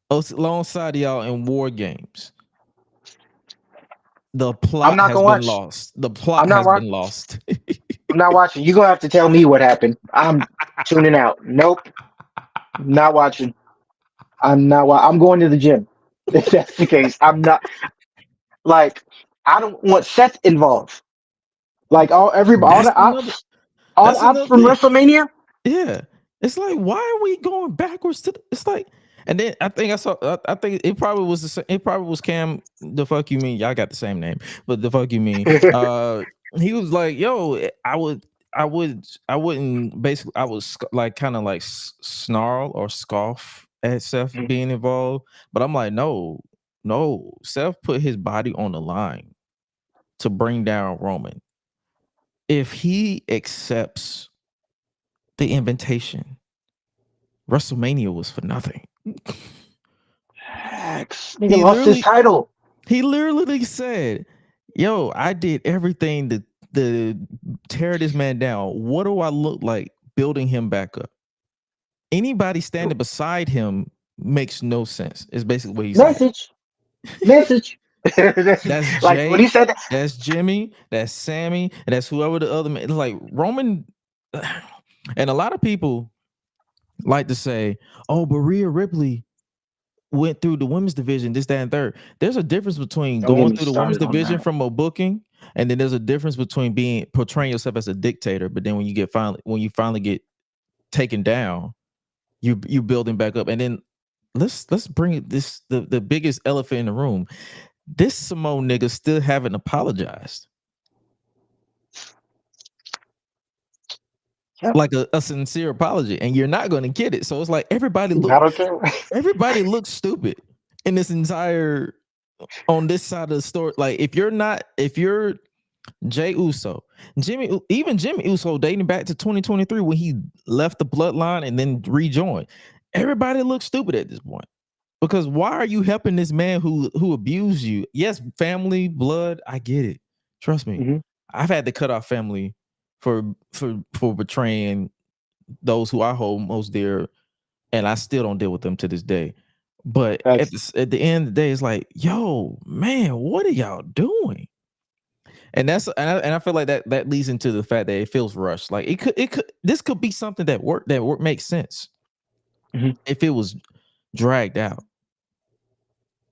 alongside y'all in War Games, the I'm plot not has gonna been watch. lost. The I'm plot not has watch. been lost. I'm not watching. You're gonna have to tell me what happened. I'm tuning out. Nope, not watching. I'm not. I'm going to the gym. If that's the case, I'm not. Like, I don't want Seth involved. Like That's another. all the That's ops another from thing. WrestleMania. Yeah, it's like, why are we going backwards to? It's like, and then I think I saw. I think it probably was the same. It probably was Cam. The fuck you mean? Y'all got the same name, but the fuck you mean? He was like, "Yo, I wouldn't. Basically, I was like, kind of like snarl or scoff at Seth being involved, but I'm like, no, no. Seth put his body on the line to bring down Roman. If he accepts the invitation, WrestleMania was for nothing. Nigga lost his title. He literally said, "Yo, I did everything to tear this man down. What do I look like building him back up? Anybody standing beside him makes no sense." Is basically what he's saying. Message. That's Like when he Jay, said that. that's Jimmy, that's Sammy, and that's whoever the other man. Like Roman, and a lot of people like to say, "Oh, but Rhea Ripley went through the women's division, this, that, and third." There's a difference between Don't get going me through the women's started on division that. from a booking, and then there's a difference between being portraying yourself as a dictator. But then when you finally get taken down, you building back up. And then let's bring it this the biggest elephant in the room. This Simone nigga still haven't apologized. Yep. Like a sincere apology, and you're not going to get it. So it's like I don't care. everybody looks stupid in this entire on this side of the story. Like if you're Jay Uso, even Jimmy Uso dating back to 2023 when he left the bloodline and then rejoined, everybody looks stupid at this point. Because why are you helping this man who abused you? Yes, family, blood, I get it. Trust me. Mhm. I've had to cut off family for betraying those who I hold most dear, and I still don't deal with them to this day. But Facts. at the end of the day, it's like, yo, man, what are y'all doing? And I feel like that leads into the fact that it feels rushed. Like it could this could be something that makes sense Mhm. if it was dragged out.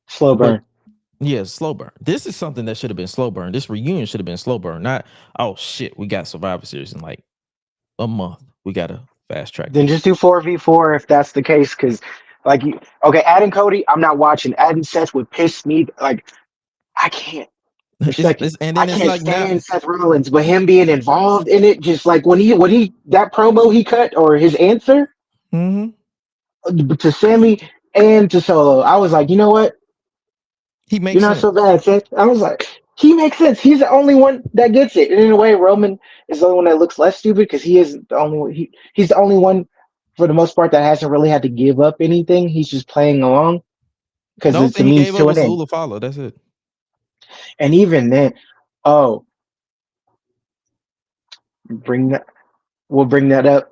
Slow But burn. yeah, slow burn. This is something that should have been slow burn. This reunion should have been slow burn. Not, oh shit, we got Survivor Series in like a month. We gotta fast track Then this. just do 4v4 if that's the case. Because, like, okay, adding Cody, I'm not watching. Adding Seth would piss me. Like, I can't. Respect it. And I then it's can't like now. stand Seth Rollins, but him being involved in it, just like when he that promo he cut or his answer Mhm. to Sammy and to Solo, I was like, you know what? He You're makes not sense. so bad, Seth. I was like, he makes sense. He's the only one that gets it. And in a way, Roman is the only one that looks less stupid because he is the only one. He's the only one for the most part that hasn't really had to give up anything. He's just playing along The because only it's a thing he means gave up to an was end. Ula follow. That's it. And even then, oh, bring that. We'll bring that up.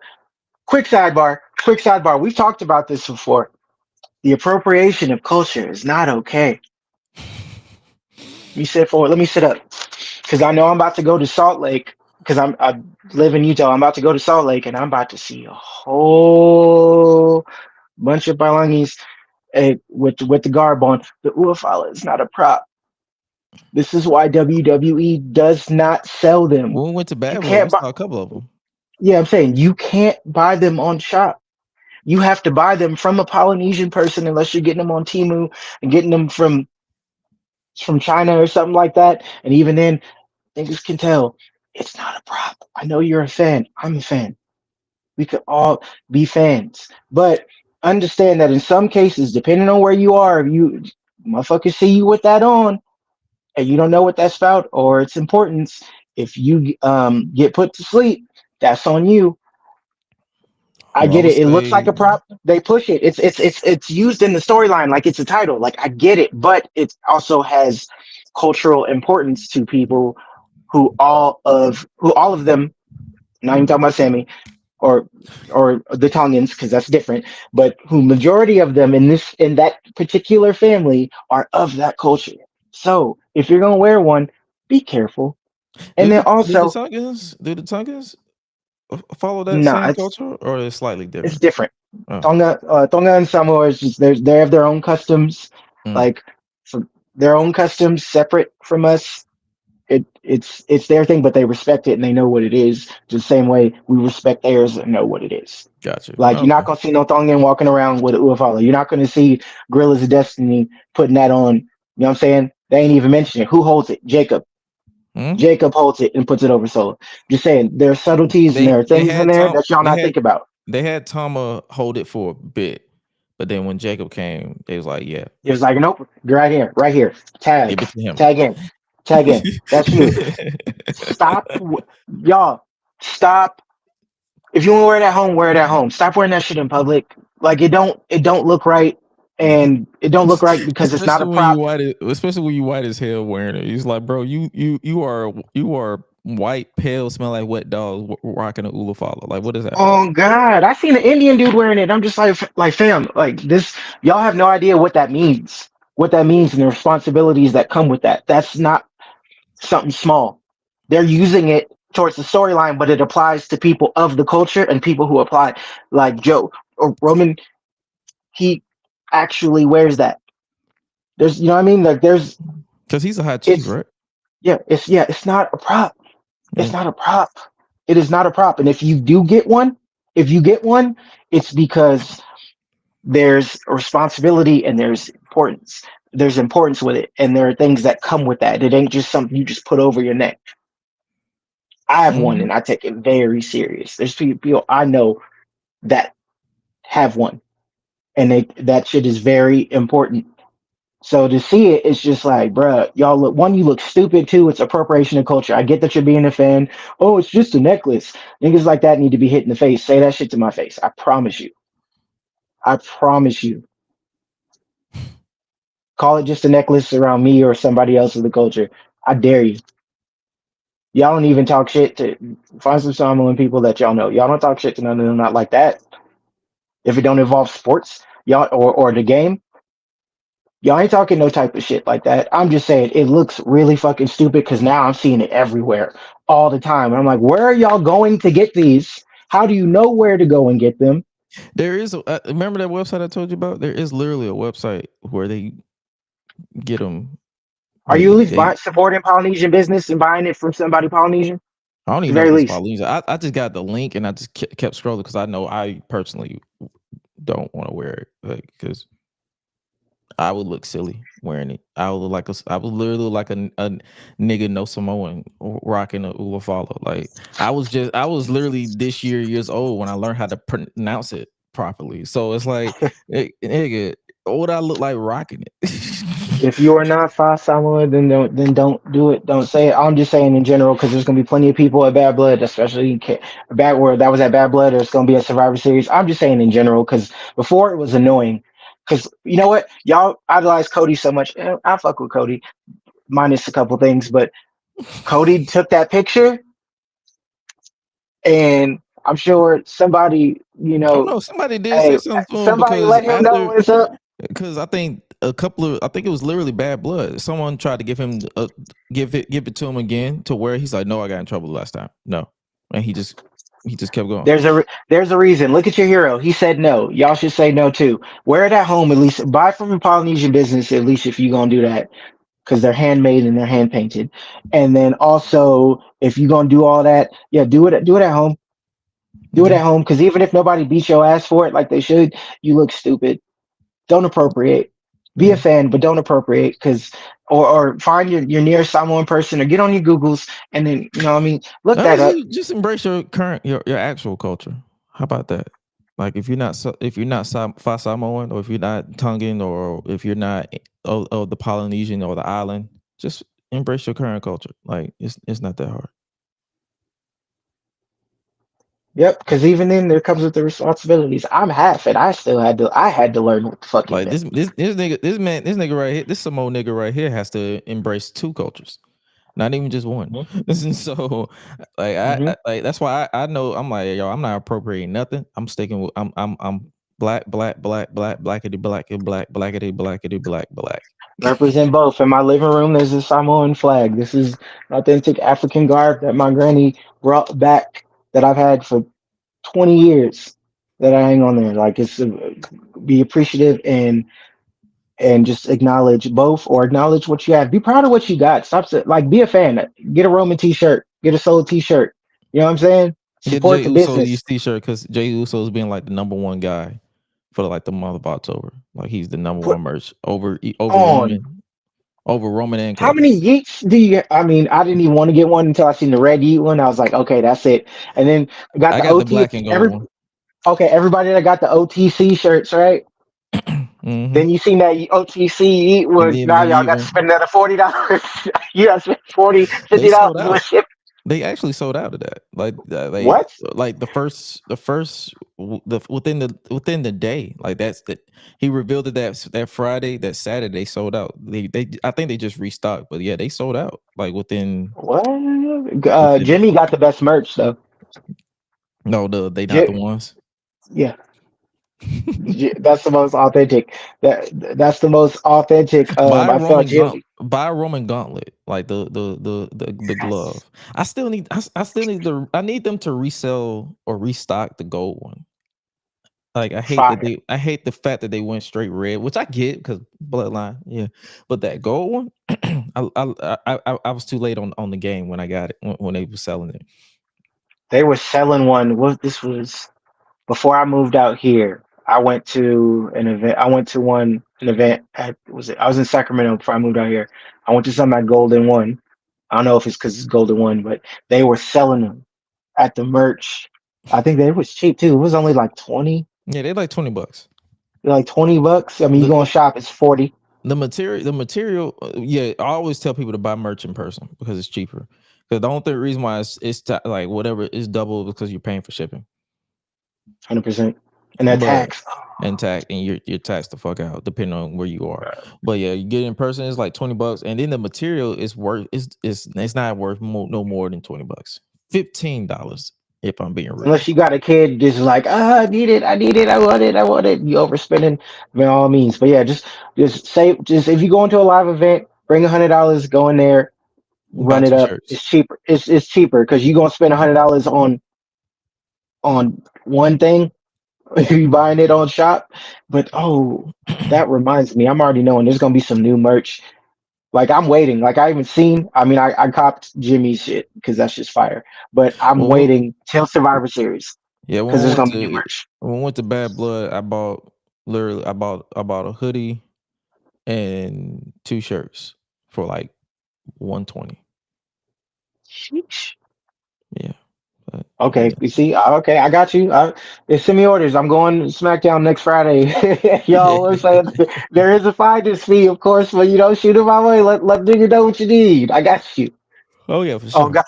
Quick sidebar. Quick sidebar. We've talked about this before. The appropriation of culture is not okay. You sit forward. Let me sit up because I know I'm about to go to Salt Lake because I live in Utah. I'm about to go to Salt Lake and I'm about to see a whole bunch of Balangis with the garb on. The Uafala is not a prop. This is why WWE does not sell them. When we went to You Bad Boy, we can't buy. saw a couple of them. Yeah, I'm saying you can't buy them on shop. You have to buy them from a Polynesian person unless you're getting them on Timu and getting them from China or something like that. And even then, niggas can tell it's not a prop. I know you're a fan. I'm a fan. We could all be fans. But understand that in some cases, depending on where you are, if you motherfuckers see you with that on and you don't know what that's about or its importance, if you get put to sleep, that's on you. I Well, I get would it. It looks like say a prop. They push it. It's used in the storyline like it's a title. Like I get it, but it also has cultural importance to people who all of them. Not even talking about Sammy or the Tongans because that's different. But who majority of them in that particular family are of that culture. So if you're gonna wear one, be careful. And then also, Do the Tongans follow that nah, same it's culture, or is slightly it's different? different. Oh. Tonga and Samoa is just they have their own customs, Mm. like their own customs separate from us. It's their thing, but they respect it and they know what it is. Just the same way we respect theirs and know what it is. Got you. Like you're Okay. not gonna see no Tongan walking around with an Uafala. You're not gonna see Gorillas of Destiny putting that on. You know what I'm saying? They ain't even mentioning it. Who holds it? Jacob. Hmm? Jacob holds it and puts it over Solo. Just saying, there are subtleties and there are They things in had there that y'all not think about. They had Tama hold it for a bit, but then when Jacob came, they was like, "Yeah, It was like, nope, right here. give Tag, it to him." tag in, tag in. That's you. Stop, y'all. Stop. If you want to wear it at home, wear it at home. Stop wearing that shit in public. Like it don't look right, and it don't look right because it's not a prop. Especially when you white as hell wearing it. He's like, "Bro, you are white, pale, smell like wet dog, rocking a Ula follow. Like, what is that?" Oh God, I seen an Indian dude wearing it. I'm just like fam, like this. Y'all have no idea what that means. What that means and the responsibilities that come with that. That's not something small. They're using it towards the storyline, but it applies to people of the culture and people who apply, like Joe. or Roman, he actually wears that. There's, you know what I mean? Like there's, Because he's a hot chief, it's right? it's not a prop. It's Yeah. not a prop. It is not a prop. And if you get one, it's because there's a responsibility and there's importance. There's importance with it, and there are things that come with that. It ain't just something you just put over your neck. I have one, Mhm. and I take it very serious. There's people I know that have one, and that shit is very important. So to see it, it's just like, bruh, y'all look one, you look stupid. Two, it's appropriation of culture. I get that you're being a fan. Oh, it's just a necklace. Niggas like that need to be hit in the face. Say that shit to my face. I promise you. I promise you. Call it just a necklace around me or somebody else of the culture. I dare you. Y'all don't even talk shit to find some Samoan people that y'all know. Y'all don't talk shit to none of them not like that. If it don't involve sports, y'all or the game, y'all ain't talking no type of shit like that. I'm just saying it looks really fucking stupid because now I'm seeing it everywhere all the time. And I'm like, where are y'all going to get these? How do you know where to go and get them? There is. Remember that website I told you about? There is literally a website where they get them. Are you at least They supporting Polynesian business and buying it from somebody Polynesian? At I don't the even know very if it's least. Polynesian. I just got the link and I just kept scrolling because I know I personally don't want to wear it, like, because I would look silly wearing it. I would look like I would literally look like a nigga no Samoan rocking a Ula follow. Like I was literally this years old when I learned how to pronounce it properly. So it's like, nigga, what would I look like rocking it? If you are not Fa Samoa, then don't do it. Don't say it. I'm just saying in general because there's gonna be plenty of people at Bad Blood, especially Bad Word that was at Bad Blood. There's gonna be a Survivor Series. I'm just saying in general because before it was annoying. Because you know what, y'all idolize Cody so much. I fuck with Cody, minus a couple things, but Cody took that picture, and I'm sure somebody, Oh no, somebody did say hey, something to him somebody because let him know after, what's up. because I think I think it was literally Bad Blood. Someone tried to give him give it to him again to where he's like, no, I got in trouble last time. No, and he just kept going. There's a reason. Look at your hero. He said no. Y'all should say no too. Wear it at home at least. Buy from a Polynesian business at least if you're gonna do that because they're handmade and they're hand painted. And then also if you're gonna do all that, yeah, do it at home. Do it Yeah. at home because even if nobody beats your ass for it like they should, you look stupid. Don't appropriate. Be a Yeah. fan, but don't appropriate because or find your nearest Samoan person or get on your Googles and then you know what I mean look that up. Honestly, just embrace your current your actual culture. How about that? Like if you're not Fa Samoan, or if you're not Tongan, or if you're not of the Polynesian or the island, just embrace your current culture. Like it's not that hard. Yep, because even then there comes with the responsibilities. I'm half it. I had to learn what the fuck it Like meant. this nigga right here, this Samoan nigga right here has to embrace two cultures, not even just one. Hmm. And so, like Hmm. like that's why I know I'm like, yo, I'm not appropriating nothing. I'm sticking with I'm blackity blackity black. Represent both. In my living room, there's a Samoan flag. This is authentic African garb that my granny brought back that I've had for 20 years that I hang on there. Like it's be appreciative and just acknowledge both or acknowledge what you have. Be proud of what you got. Like be a fan. Get a Roman t-shirt. Get a Solo t-shirt. You know what I'm saying? Get Support Jay the Uso business. these t-shirt because Jay Uso is being like the number one guy for like the month of October. Like he's the number Put one merch over on. Roman and How Cody. many yeets do you? I mean, I didn't even want to get one until I seen the red yeet one. I was like, okay, that's it. And then I got I the got the OT. black and gold one. Everybody that got the OTC shirts, right? Hmm. Then you seen that OTC yeet And one. then Now the y'all yeet got to one. spend another $40. You got to spend 40, They $50 sold with out. ship. They actually sold out of that. What? Like the first within the day. Like that's the he revealed it that Friday, that Saturday sold out. They I think they just restocked, but yeah, they sold out like What? within Jimmy got the best merch though. no they not the J- ones. yeah, that's the most authentic. That's the most authentic. I felt Jimmy. Buy a Roman gauntlet, like the glove. I still need I need them to resell or restock the gold one. Like Fire. I hate the fact that they went straight red, which I get because Bloodline, yeah. But that gold one, I was too late on the game when I got it when they were selling it. They were selling one. What this was before I moved out here. I went to an event. I went to an event at was it? I was in Sacramento before I moved out here. I went to some at Golden One. I don't know if it's because it's Golden One, but they were selling them at the merch. I think they was cheap too. It was only like 20, Yeah, they're like $20. like $20. I mean, you The go on shop, it's 40. the material, yeah. I always tell people to buy merch in person because it's cheaper. Because the only reason why like whatever is double because you're paying for shipping. 100%. And that But tax. and you're taxed the fuck out depending on where you are. But yeah, you get it in person, it's like $20, and then the material is worth it's not worth no more than $20. $15 if I'm being real. Unless you got a kid just like, I need it, I need it, I want it. You overspending by all means. But yeah, just say just if you go into a live event, bring $100, go in there, Buy run it two up. shirts. It's cheaper. It's cheaper because you're gonna spend $100 on one thing if you buying it on shop. But oh, that reminds me, I'm already knowing there's gonna be some new merch. Like I'm waiting. Like I even seen. I mean, I copped Jimmy's shit because that's just fire. But I'm Well, waiting till Survivor Series yeah, because there's gonna be new merch. when we went to Bad Blood, I bought a hoodie and two shirts for like 120. Sheesh. Yeah. But, Okay, yeah. you see, okay, I got you. Send me orders. I'm going SmackDown next Friday. Y'all, I'm saying there is a finder's fee, of course, but you know, shoot it my way. Let nigga know what you need. I got you. Oh yeah, for Oh, sure. God.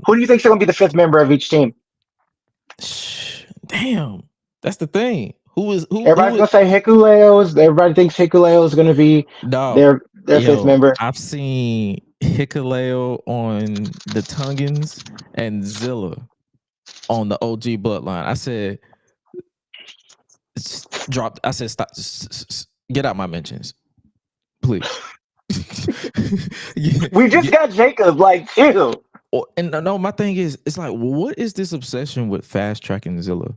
Who do you think's gonna be the fifth member of each team? Damn. That's the thing. Who Everybody's is gonna say Hikuleo's. Everybody thinks Hikuleo is gonna be dog? their fifth Yo, member. I've seen Hikaleo on the Tungans and Zilla on the OG Bloodline. I said, drop. I said, stop. Get out my mentions, please. Yeah, We just yeah. got Jacob. Like, chill. And no, my thing is, it's like, what is this obsession with fast tracking Zilla?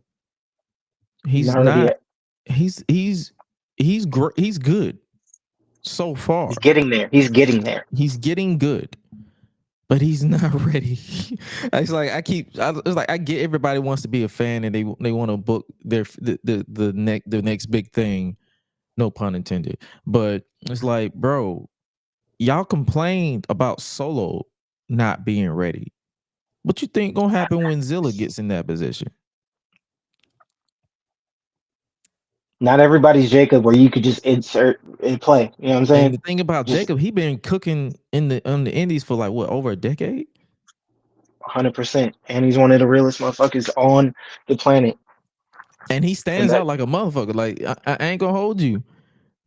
He's Not ready not. yet. He's great. He's good so far. He's getting there. He's getting there. He's getting good, but he's not ready. It's like it's like I get everybody wants to be a fan and they want to book the next big thing. No pun intended. But it's like, bro, y'all complained about Solo not being ready. What you think gonna happen when Zilla gets in that position? Not everybody's Jacob, where you could just insert and play. You know what I'm And saying? the thing about Just Jacob, he been cooking in the Indies for like what, over a decade? 100%. And he's one of the realest motherfuckers on the planet. And he And stands that out like a motherfucker. Like I ain't gonna hold you.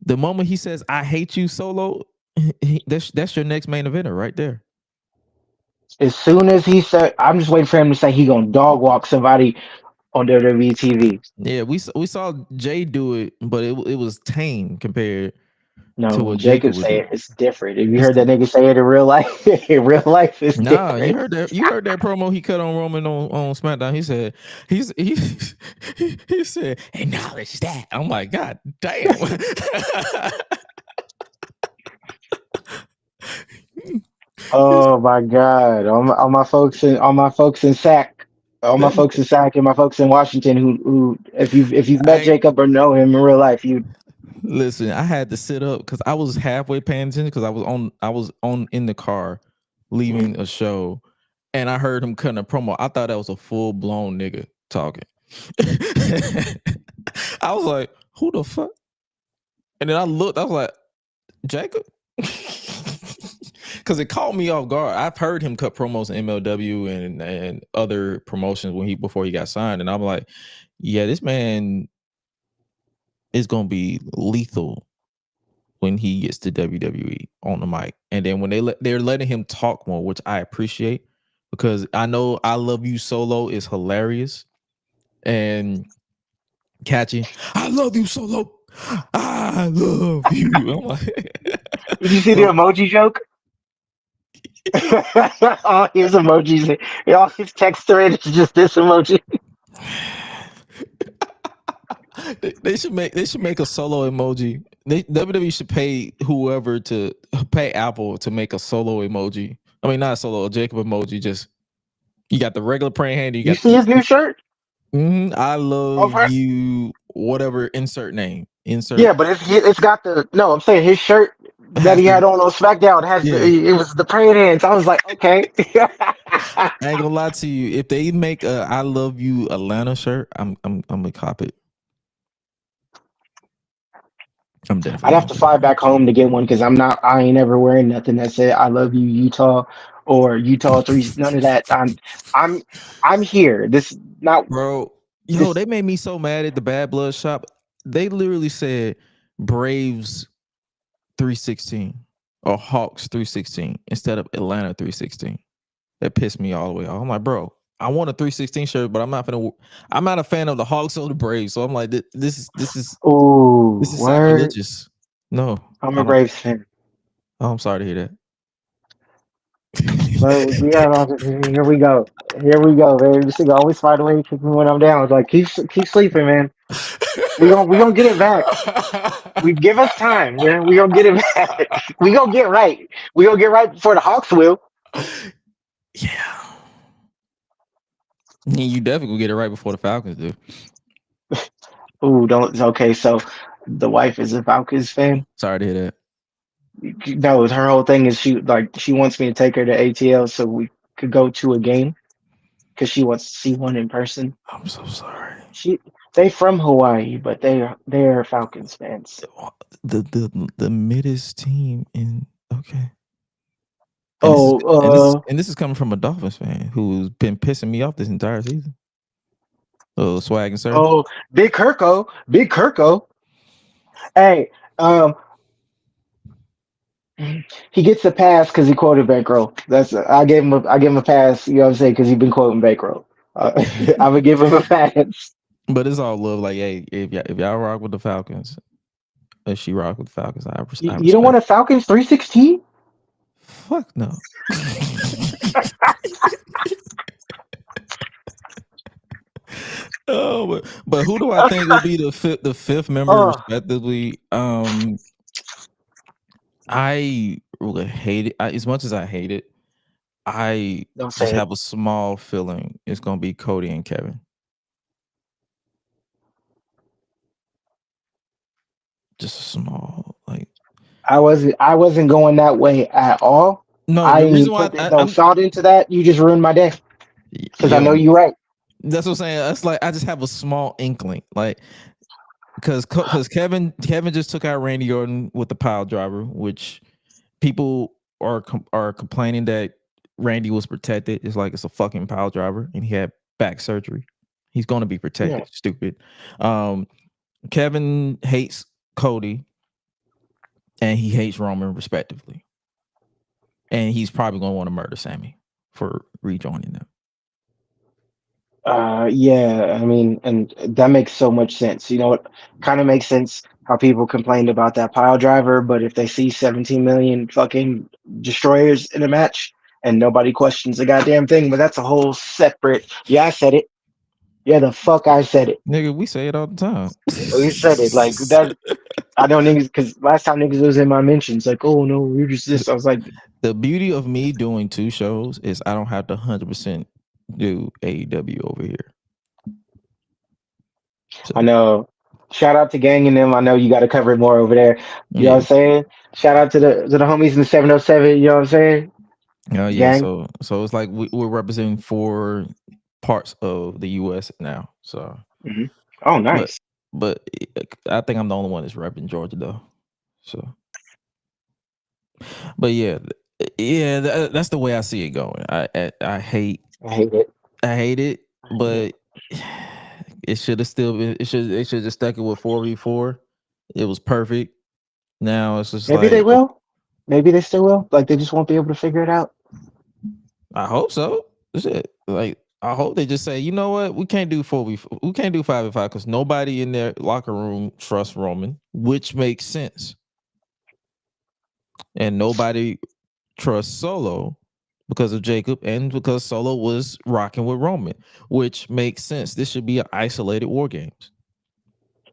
The moment he says "I hate you" Solo, that's your next main eventer right there. as soon as he said, I'm just waiting for him to say he gonna dog walk somebody on WWE TV. Yeah, we saw Jay do it, but it was tame compared No, to when what Jacob Jacob would say do. it, it's different. If you It's heard that nigga say it in real life, in real life, it's Nah, different. you heard that promo he cut on Roman on SmackDown. He said he said acknowledge that. I'm like, God damn. Oh my god! All my folks in SAC, all my folks in SAC, and my folks in Washington who if you've met I Jacob or know him in real life, you listen. I had to sit up because I was halfway paying attention because I was on in the car leaving a show, and I heard him cutting a promo. I thought that was a full blown nigga talking. I was like, who the fuck? And then I looked. I was like, Jacob. Because it caught me off guard. I've heard him cut promos in MLW and other promotions before he got signed, and I'm like, yeah, this man is gonna be lethal when he gets to WWE on the mic. And then when they're letting him talk more, which I appreciate because I know "I Love You" Solo is hilarious and catchy. I love you, Solo. I love you. I'm like, did you see the so emoji joke? All his emojis, all his text thread is just this emoji. They should make a solo emoji. WWE should pay whoever to pay Apple to make a solo emoji. I mean, not a solo, a Jacob emoji. Just you got the regular praying hand. You You got see his new shirt? I love Over. you. Whatever. Insert name. Insert Yeah, but it's got the no. I'm saying his shirt that has he the had on SmackDown has yeah. it was the praying hands. I was like, okay. I ain't gonna lie to you. If they make a "I love you" Atlanta shirt, I'm gonna cop it. I'm I'd definitely have gonna to do fly back home to get one because I ain't ever wearing nothing that said "I love you Utah" or Utah three. None of that. I'm I'm here. This not bro. Yo, this. they made me so mad at the Bad Blood shop. They literally said Braves 316 or Hawks 316 instead of Atlanta 316. That pissed me all the way off. I'm like, bro, I want a 316 shirt, but I'm not a fan of the Hawks or the Braves. So I'm like, this Ooh, is word. sacrilegious. No, I'm I a don't. Braves fan. Oh, I'm sorry to hear that. But yeah, here we go. Here we go, man. This thing always find a way to keep me when I'm down. It's like keep sleeping, man. We gonna get it back. We give us time, man. We gonna get it back. We gonna get right. We gonna get right before the Hawks will. Yeah. You definitely will get it right before the Falcons do. Ooh, don't. Okay, so the wife is a Falcons fan. Sorry to hear that. No, her whole thing is she wants me to take her to ATL so we could go to a game because she wants to see one in person. I'm so sorry. She they from Hawaii, but they're Falcons fans. The middest team in okay. Oh, And this is coming from a Dolphins fan who's been pissing me off this entire season. Oh, swag and surf. oh, Big Kirko. Hey, he gets a pass because he quoted Bankroll. I gave him a pass. You know what I'm saying? Because he's been quoting Bankroll. I'm gonna give him a pass. But it's all love. Like, hey, if y'all rock with the Falcons, if she rock with the Falcons, I You don't want respect. a Falcons 316? Fuck no. Oh, but who do I think will be the fifth member Oh, respectively? I really hate it. As much as I hate it, I don't just say it. have a small feeling it's gonna be Cody and Kevin. Just a small, like I wasn't going that way at all. no. I The didn't reason even why put no thought into that. You just ruined my day because I know yo, you're right. that's what I'm saying. That's like I just have a small inkling, like because Kevin just took out Randy Orton with the pile driver, which people are complaining that Randy was protected. It's like it's a fucking pile driver, and he had back surgery. He's going to be Yeah. protected. Stupid. Kevin hates Cody, and he hates Roman, respectively. And he's probably going to want to murder Sammy for rejoining them. Yeah, I mean, and that makes so much sense. You know, it kind of makes sense how people complained about that pile driver, but if they see 17 million fucking destroyers in a match and nobody questions the goddamn thing, but that's a whole separate. Yeah, I said it. Yeah, the fuck I said it. Nigga, we say it all the time. We said it like that. I don't niggas because last time niggas was in my mentions, like, oh no, you're just this. I was like, The beauty of me doing two shows is I don't have to 100% do AEW over here. I So, know. Shout out to Gang and them. I know you got to cover it more over there. You know what yeah. I'm saying? Shout out to the homies in the 707. You know what I'm saying? Oh yeah, Gang. so it's like we're representing four parts of the U.S. now. So, Hmm. Oh, but nice. but I think I'm the only one that's repping Georgia though. So, but yeah, that's the way I see it going. I hate I hate it. it, I hate it. but it should have still been. It should just stuck it with 4v4. It was perfect. Now it's just Maybe they like will. Maybe they still will. Like they just won't be able to figure it out. I hope so. Shit. Like I hope they just say, you know what, we can't do 4v4. We can't do 5v5 because nobody in their locker room trusts Roman, which makes sense. And nobody trusts Solo because of Jacob and because Solo was rocking with Roman, which makes sense. This should be an isolated war games.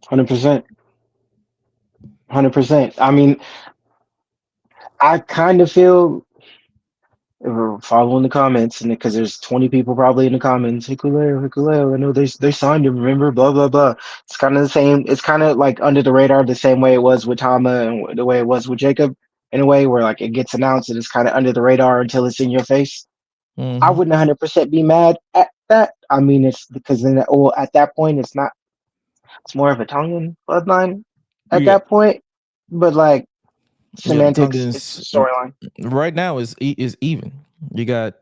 100%. 100%. I mean, I kind of feel following the comments, and because there's 20 people probably in the comments, Hikuleo, Hikuleo. I know they signed him. Remember, blah blah blah. It's kind of the same. It's kind of like under the radar, the same way it was with Tama and the way it was with Jacob, in a way where like it gets announced and it's kind of under the radar until it's in your face. I Mhm. wouldn't 100% be mad at that. I mean, it's because then, well, at that point, it's not. It's more of a Tongan bloodline at Yeah, that point, but like yeah. The semantics, it's Tongans a storyline. right now is even. You got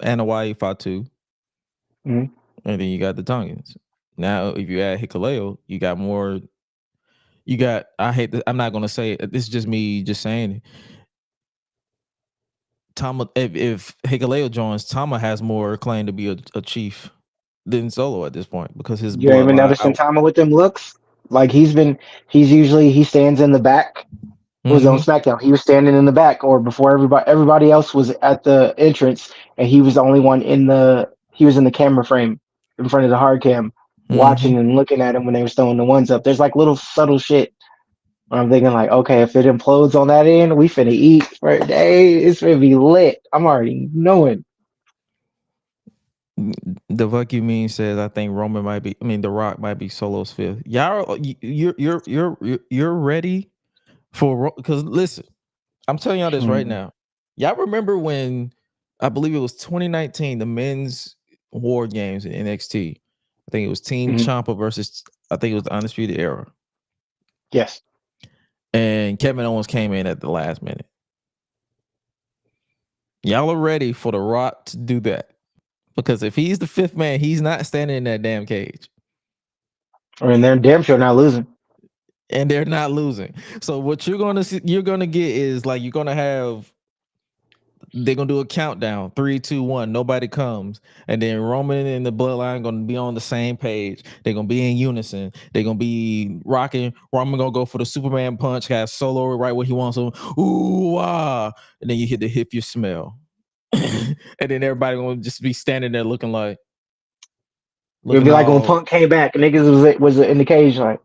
Anawai Fatu, Mhm. and then you got the Tongans. Now, if you add Hikaleo, you got more. You got. I hate. I'm not gonna say it. This is just me just saying it. Tama, if Hikaleo joins, Tama has more claim to be a chief than Solo at this point because his You even bloodline noticing out. Tama with them looks? Like he's usually he stands in the back. It was on Mm-hmm. SmackDown. He was standing in the back, or before everybody else was at the entrance, and he was the only one he was in the camera frame in front of the hard cam, Mm-hmm. watching and looking at him when they were throwing the ones up. There's like little subtle shit. I'm thinking like, okay, if it implodes on that end, we finna eat for a day. It's finna be lit. I'm already knowing. The fuck you mean says I think Roman might be. I mean, The Rock might be Solo's fifth. Y'all, you're ready for because listen, I'm telling y'all this right Hmm. now. Y'all remember when I believe it was 2019, the men's war games in NXT. I think it was Team Hmm. Ciampa versus I think it was the Undisputed Era, Yes. and Kevin Owens came in at the last minute. Y'all are ready for The Rock to do that because if he's the fifth man, he's not standing in that damn cage. And they're damn sure not losing. And they're not losing. So what you're gonna get is like you're gonna have they're gonna do a countdown 3 2 1 nobody comes and then Roman and the bloodline gonna be on the same page. They're gonna be in unison. They're gonna be rocking. Roman gonna go for the Superman punch, have Solo right where he wants him. Ooh ah, and then you hit the hip you smell. And then everybody gonna just be standing there looking It'd looking be like when all Punk came back, niggas was in the cage like,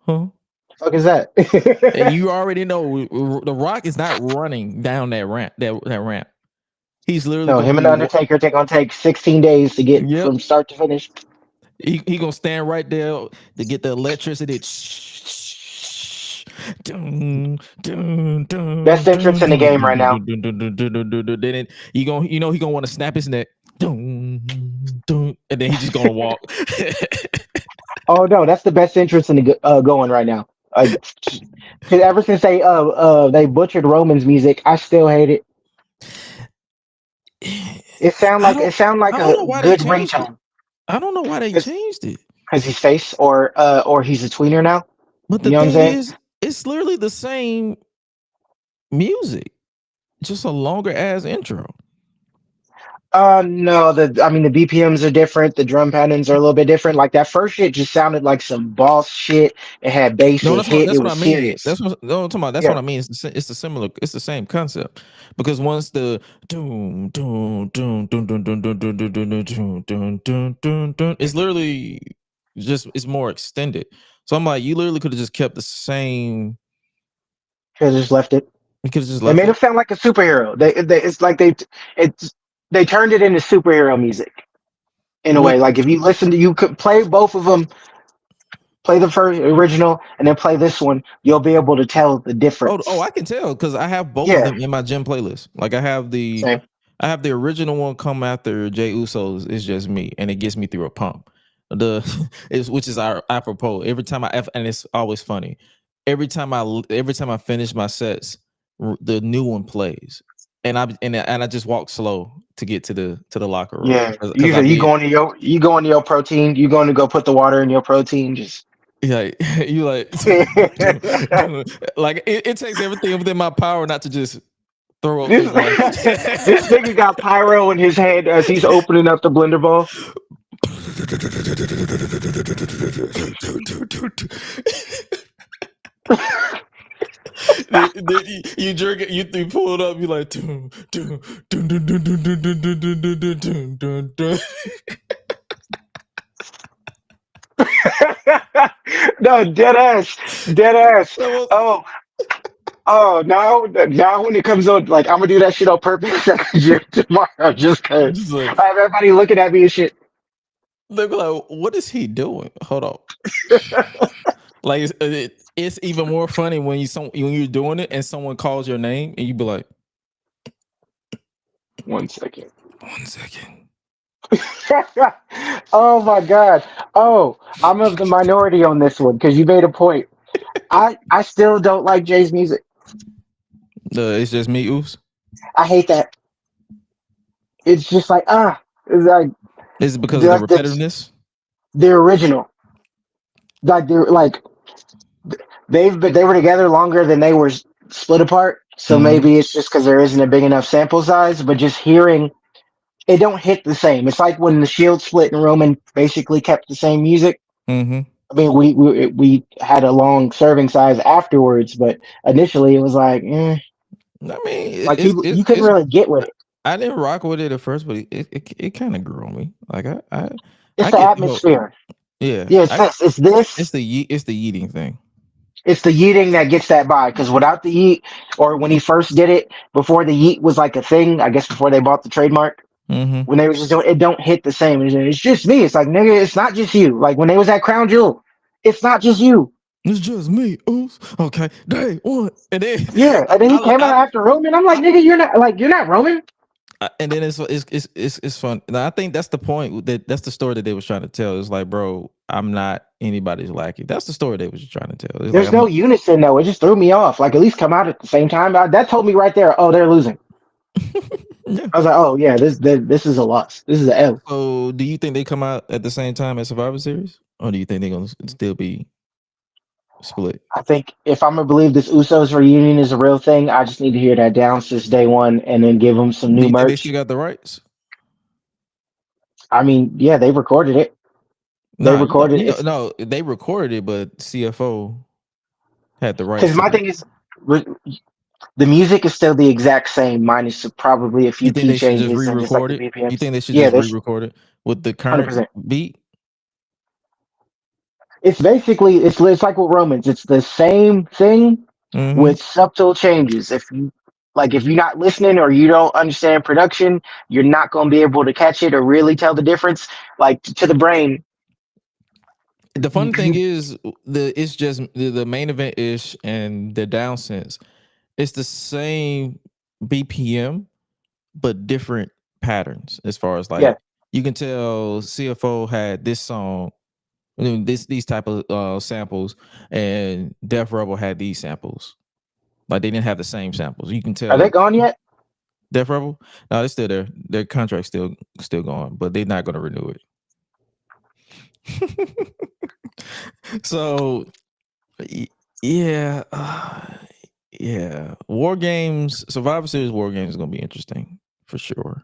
huh. fuck is that? And you already know the Rock is not running down that ramp. That ramp. He's literally No, gonna him and be. the Undertaker, they're gonna take 16 days to get Yep. from start to finish. He gonna stand right there to get the electricity. Best entrance in the game right now. Then he gonna want to snap his neck. And then he just gonna walk. Oh no, that's the best entrance in the going right now. Like, 'cause ever since they butchered Roman's music, I still hate it. I don't It sound like I don't a know why they good changed it. ringtone I don't know why they because changed it. he's face or he's a tweener now. But You the know what I'm thing saying? is, it's literally the same music, just a longer ass intro. No, I mean the BPMs are different. The drum patterns are a little bit different. Like that first shit just sounded like some boss shit. It had bass. No, It hit. It that's what I was mean. serious. No, I'm talking about. That's what Yeah, I mean. It's the similar. It's the same concept because once the doom doom doom doom doom doom doom doom doom doom doom doom doom doom doom, it's literally just it's more extended. So I'm like, you literally could have just kept the same. should have just left it. You could have just They left made him it. sound like a superhero. It's like they turned it into superhero music in a way. What? Like if you listen to, you could play both of them, play the first original, and then play this one. You'll be able to tell the Oh, difference. I can tell because I have both of Yeah, them in my gym playlist. Like same. I have the original one come after Jay Uso's It's Just Me, and it gets me through a pump. The is which is our apropos. Every time and it's always funny. Every time I finish my sets, the new one plays, and I just walk slow to get to the locker room Yeah, because I be you going to your protein. You going to go put the water in your protein. Just like you like like it takes everything within my power not to just throw up this through my this nigga got pyro in his hand as he's opening up the blender bowl. Then you drink it, you pull it up, you like dun, dun, dun, dun, dun, dun, dun, dun, dun, dun, dun, dun, dun, dun. No, dead ass, dead ass. That was Oh, oh, now when it comes on, like I'm gonna do that shit on purpose tomorrow, just cause just like I have everybody looking at me and shit. they be like, what is he doing? Hold on. Like it's even more funny when when you're doing it and someone calls your name and you be like, 1 second. 1 second. Oh my god. Oh, I'm of the minority on this one because you made a point. I still don't like Jay's music. It's just me, oops. I hate that. It's just like it's like Is it because of the that's repetitiveness? the original. Like they're like they were together longer than they were split apart. So Mm-hmm. maybe it's just because there isn't a big enough sample size. But just hearing it don't hit the same. It's like when the Shield split and Roman basically kept the same music. Mm-hmm. I mean, we had a long serving size afterwards, but initially it was I mean, like people you couldn't it's really get with it. I didn't rock with it at first, but it kind of grew on me. Like It's I the get the whole atmosphere. yeah. Yeah, it's this. It's this. It's the eating thing. It's the yeeting that gets that by. Because without the yeet, or when he first did it, before the yeet was like a thing, I guess before they bought the trademark, Mm-hmm. when they were just doing it, don't hit the same. It's just me. It's like nigga, it's not just you. Like when they was at Crown Jewel, it's not just you. It's just me. Oops. Okay. Day one, and then Yeah, and then he came out I, after Roman. I'm like, nigga, you're not Roman. and then it's fun. And I think that's the point that's the story that they was trying to tell. It's like, bro, I'm not anybody's lackey. That's the story they was trying to tell. It's like There's no unison though. It just threw me off. Like at least come out at the same time. That told me right there. Oh, they're losing. yeah. I was like, oh yeah, this is a loss. This is an L. So, do you think they come out at the same time as Survivor Series, or do you think they're gonna still be split? I think if I'm gonna believe this Usos reunion is a real thing, I just need to hear that down since day one, and then give them some Do new you think they still merch. got the rights? I mean, yeah, they recorded it. They Nah, recorded you know, it. no, they recorded it, but CFO had the rights Because to my it. thing is, re- the music is still the exact same, minus probably a You few think key they should just changes and just like re-record the it? You BPMs. think they should Yeah, just this re-record it with the current 100%. beat? It's basically it's like with Romans. It's the same thing Mm-hmm. with subtle changes. If you're not listening or you don't understand production, you're not going to be able to catch it or really tell the difference. Like to the brain, The you, funny thing you is, it's just the main event ish and the down sense. It's the same BPM, but different patterns. As far as yeah. like, you can tell CFO had this song, these type of samples, and Def Rebel had these samples. Like they didn't have the same samples. You can Are they tell gone yet? Def Rebel. No, they're still there. Their contract's still going, but they're not going to renew it. So yeah, yeah. War Games, Survivor Series War Games is gonna be interesting for sure.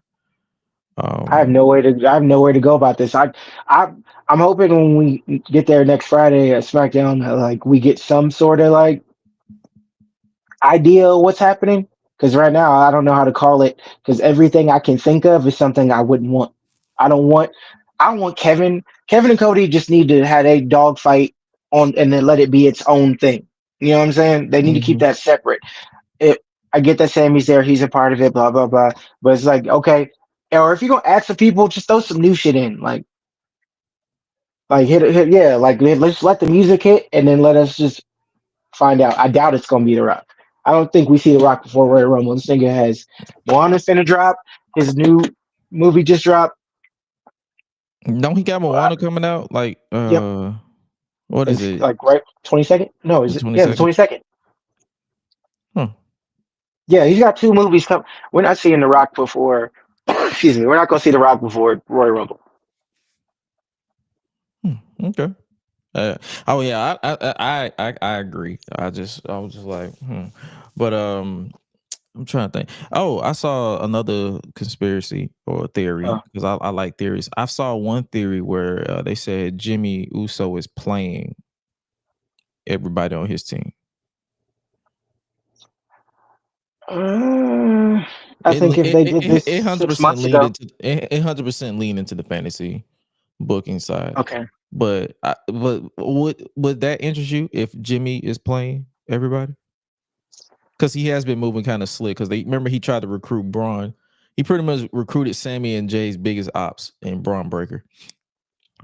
I have nowhere to go about this. I I'm hoping when we get there next Friday at SmackDown, like we get some sort of like idea of what's happening. Because right now I don't know how to call it. Because everything I can think of is something I wouldn't want. I don't want. I don't want Kevin. Kevin and Cody just need to have a dog fight on, and then let it be its own thing. You know what I'm saying? They need to keep mhm. that separate. It. I get that Sammy's there. He's a part of it. Blah blah blah. But it's like okay, or if you're gonna add some people, just throw some new shit in. Like hit yeah. Like let's let the music hit, and then let us just find out. I doubt it's gonna be The Rock. I don't think we see The Rock before Royal Rumble. This nigga has Moana's finna drop. His new movie just dropped. Don't he got Uh, Moana coming out? Like yep, what is it's it? like right 22nd. No, The is it? Yeah, the 22nd? 22nd. Huh. Yeah, he's got two movies coming. We're not seeing The Rock before. Excuse me. We're not gonna see The Rock before Royal Rumble. Okay. Uh, oh yeah, I agree. I was just like, but I'm trying to think. Oh, I saw another conspiracy or theory Uh, because I like theories. I saw one theory where they said Jimmy Uso is playing everybody on his team. uh, I It think if they did this hundred 6 percent months leaned ago, into it 100% lean into the fantasy booking side. okay. but would that interest you if Jimmy is playing everybody? Because he has been moving kind of slick. Because they remember he tried to recruit Braun. He pretty much recruited Sammy and Jay's biggest ops in Braun Breaker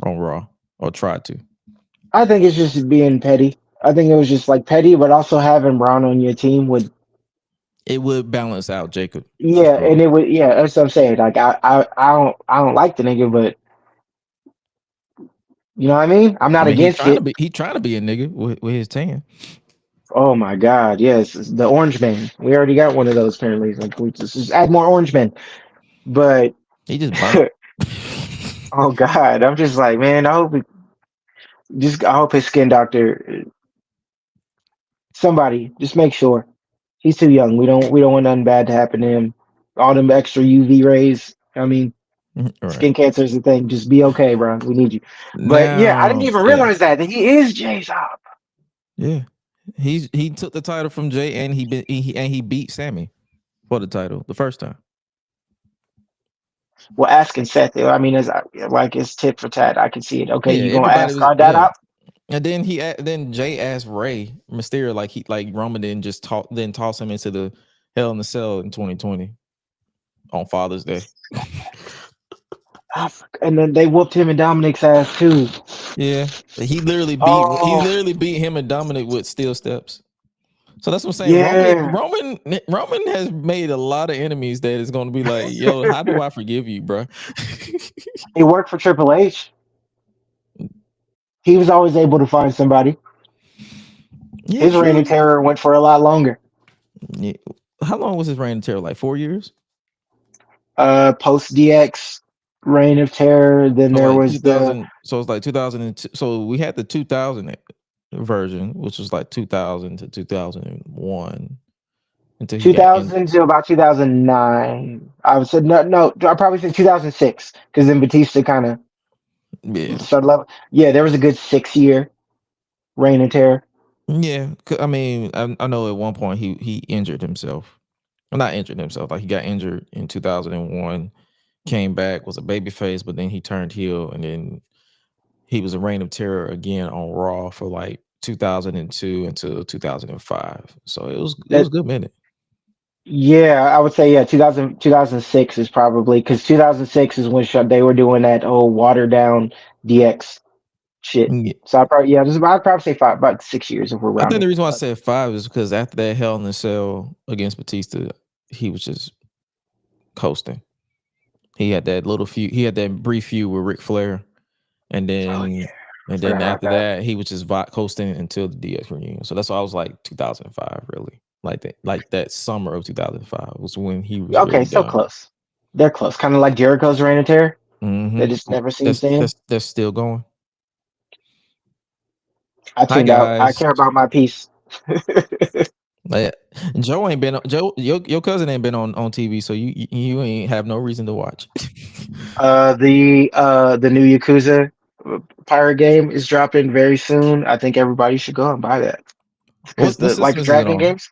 on Raw, or tried to. I think it's just being petty. I think it was just like petty, but also having Brown on your team would, It would balance out Jacob for yeah, and sure. it would, yeah. That's what I'm saying. Like I don't like the nigga, but you know what I mean. I'm I not mean, against it. he trying to be a nigga with his tan. Oh my God, yes, it's the Orange Man. We already got one of those apparently. Like we just add more Orange Men. But He just burnt. oh God, I'm just like, man. I hope his skin doctor, somebody, just make sure he's too young. We don't want nothing bad to happen to him. All them extra UV rays. I mean, Right skin cancer is a thing. Just be okay, bro. We need you. But yeah, I didn't now, even yeah, realize that he is Jay's op. yeah. He took the title from Jay, and he beat Sammy for the title the first time. Well, asking Seth, I mean, as like it's tit for tat. I can see it. Okay, Yeah, you gonna everybody ask was our dad yeah. op? And then Jay asked Ray Mysterio like Roman didn't just toss him into the Hell in the Cell in 2020 on Father's Day. And then they whooped him and Dominic's ass too. Yeah, he Oh literally beat him and Dominic with steel steps. So that's what I'm saying. yeah, Roman has made a lot of enemies that is going to be like, yo, how do I forgive you, bro? he worked for Triple H. He was always able to find somebody. Yeah, His reign of true. terror went for a lot longer. Yeah. How long was his reign of terror? Like 4 years? Post DX reign of terror. Then So there like was the 2000. So it's like 2002. So we had the 2000 version, which was like 2000 to 2001 until he got in. 2000 to about 2009. I would say no. I probably say 2006 because then Batista kind of Yeah, started level. Yeah, there was a good 6 year reign of terror. yeah. I mean, I know at one point he injured himself. Well, not injured himself. Like he got injured in 2001. Came back, was a babyface, but then he turned heel, and then he was a reign of terror again on Raw for like 2002 until 2005. So it was That a good minute. yeah, I would say yeah. 2006 is probably because 2006 is when they were doing that whole watered down DX shit. Yeah. So I probably yeah, I'd probably say about 6 years if we're I think rounding. the reason why I said 5 is because after that Hell in the Cell against Batista, he was just coasting. He had that little feud. He had that brief feud with Ric Flair, and Oh yeah, then I forgot about after that. that, he was just coasting until the DX reunion. So that's why I was like 2005, really, like that summer of 2005 was when he was Okay, really so done. close. They're close, kind of like Jericho's reign of terror. They Mm-hmm. just never seems to end. That's still going. I Hi tuned out. I guys. care about my peace. Yeah. Joe ain't been Joe. Your cousin ain't been on TV, so you ain't have no reason to watch. The new Yakuza pirate game is dropping very soon. I think everybody should go and buy that because What the like system the is it Dragon on? games.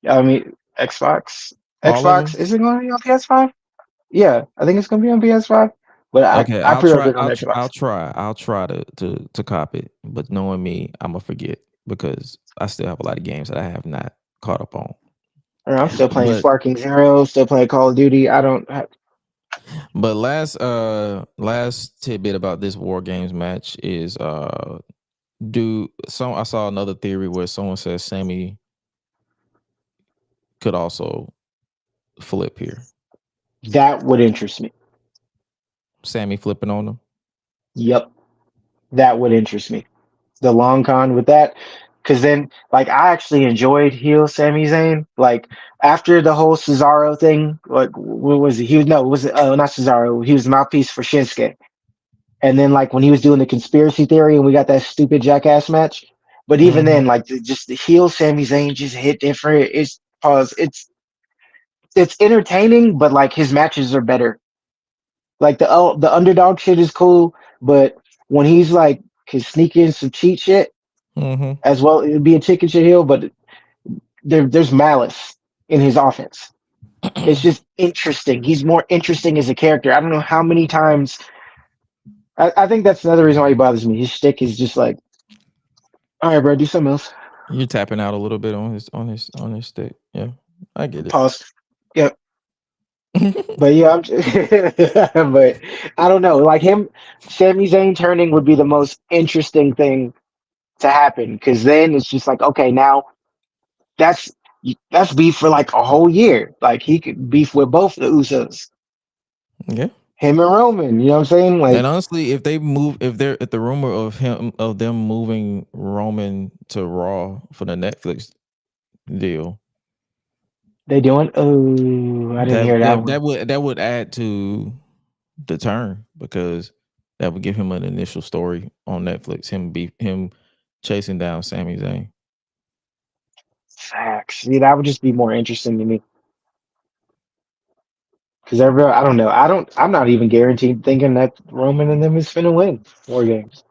I mean, Xbox. All of Xbox them? is it going to be on PS5? Yeah, I think it's going to be on PS5. But Okay, I pre-ordered on Xbox. I'll try to cop it, but knowing me, I'm gonna forget because I still have a lot of games that I have not caught up on. I'm still playing But Sparking Zero. Still playing Call of Duty. I don't. last tidbit about this War Games match is I saw another theory where someone says Sammy could also flip here. That would interest me. Sammy flipping on them. Yep, that would interest me. The long con with that, because then like I actually enjoyed heel Sami Zayn. Like after the whole Cesaro thing, like what was it? He was no, was it not Cesaro? He was the mouthpiece for Shinsuke. And then like when he was doing the conspiracy theory, and we got that stupid jackass match. But even Mm-hmm. then, like just the heel Sami Zayn just hit different. It's pause. It's entertaining, but like his matches are better. Like the underdog shit is cool, but when he's like can sneak in some cheat shit Mm-hmm. as well, it'd be a chicken shit heel, but there's malice in his offense. It's just interesting. He's more interesting as a character. I don't know how many times I think that's another reason why he bothers me. His shtick is just like, all right, bro, do something else. You're tapping out a little bit on his stick. Yeah, I get it. Pause. Yep. But yeah, but I don't know. Like him, Sami Zayn turning would be the most interesting thing to happen because then it's just like, okay, now that's that's beef for like a whole year. Like he could beef with both the Usos, Yeah. him and Roman. You know what I'm saying? Like And honestly, if the rumor of them moving Roman to Raw for the Netflix deal, they doing. Oh, I didn't hear that one. that would add to the turn because that would give him an initial story on Netflix. Him chasing down Sami Zayn. Facts. See, that would just be more interesting to me. Because I don't know. I'm not even guaranteed thinking that Roman and them is finna win War Games.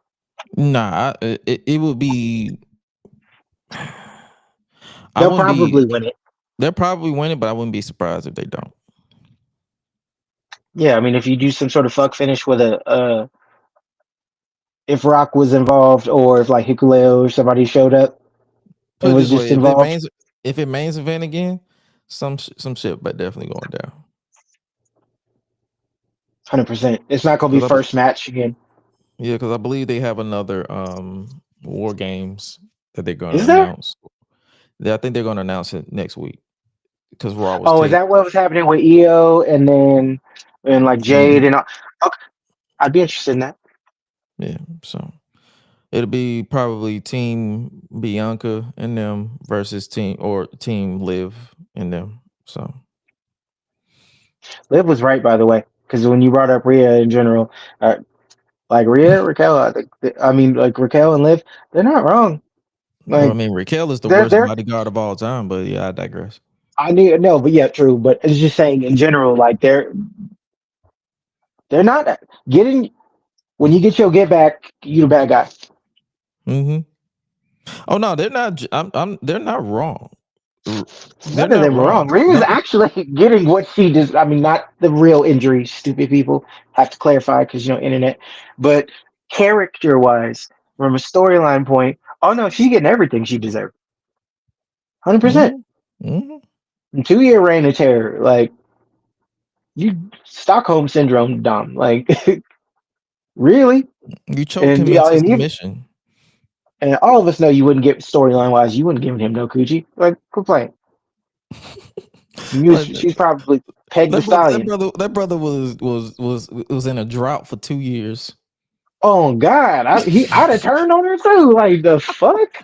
Nah, it would be. They'll probably win it. They'll probably win it, but I wouldn't be surprised if they don't. Yeah, I mean, if you do some sort of fuck finish with if Rock was involved, or if like Hikuleo or somebody showed up Put and it was this just way: involved, if it mains event again, some shit, but definitely going down. 100%. It's not gonna be first match again. Yeah, because I believe they have another War Games that they're going to Is there? announce. Yeah, I think they're going to announce it next week because Raw was. Oh, is that what was happening with EO and like Jade and all? Okay, I'd be interested in that. Yeah, so it'll be probably Team Bianca and them versus Team Liv and them. So Liv was right, by the way, because when you brought up Rhea in general, like Rhea, Raquel, I mean, like Raquel and Liv, they're not wrong. Like, I mean, Raquel is the they're worst bodyguard of all time, but yeah, I digress. I need no, but yeah, true. But it's just saying in general, like they're not getting when you get your get back, you the bad guy. Mm-hmm. Oh no, they're not. They're not wrong. None of them are wrong. Rhea's actually getting what she does. I mean, not the real injury. Stupid people have to clarify because internet. But character wise, from a storyline point, oh no, she's getting everything she deserved. 100%. 2-year reign of terror, like you Stockholm syndrome, Dom. Like really, you choked him into submission. And all of us know you wouldn't get storyline wise. You wouldn't give him no coochie. Like, quit playing. She's probably pegged the stallion. That brother was in a drought for 2 years. Oh God, I'd have turned on her too. Like the fuck.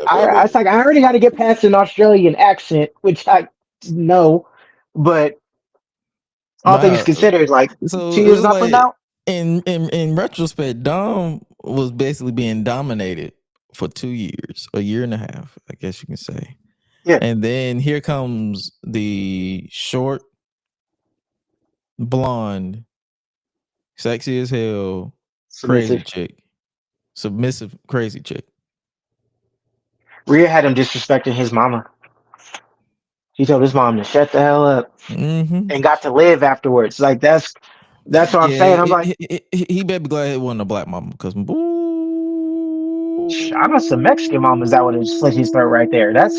I like I already got to get past an Australian accent, which I know, but all things considered, like so she is up and out. In retrospect, Dom was basically being dominated for 2 years, a year and a half, I guess you can say. Yeah. And then here comes the short, blonde, sexy as hell, crazy chick, submissive, crazy chick. Rhea had him disrespecting his mama. He told his mom to shut the hell up and got to live afterwards. Like that's what I'm saying. I'm like, he better be glad it wasn't a black mama because I know some Mexican mamas that would have slit his throat right there. That's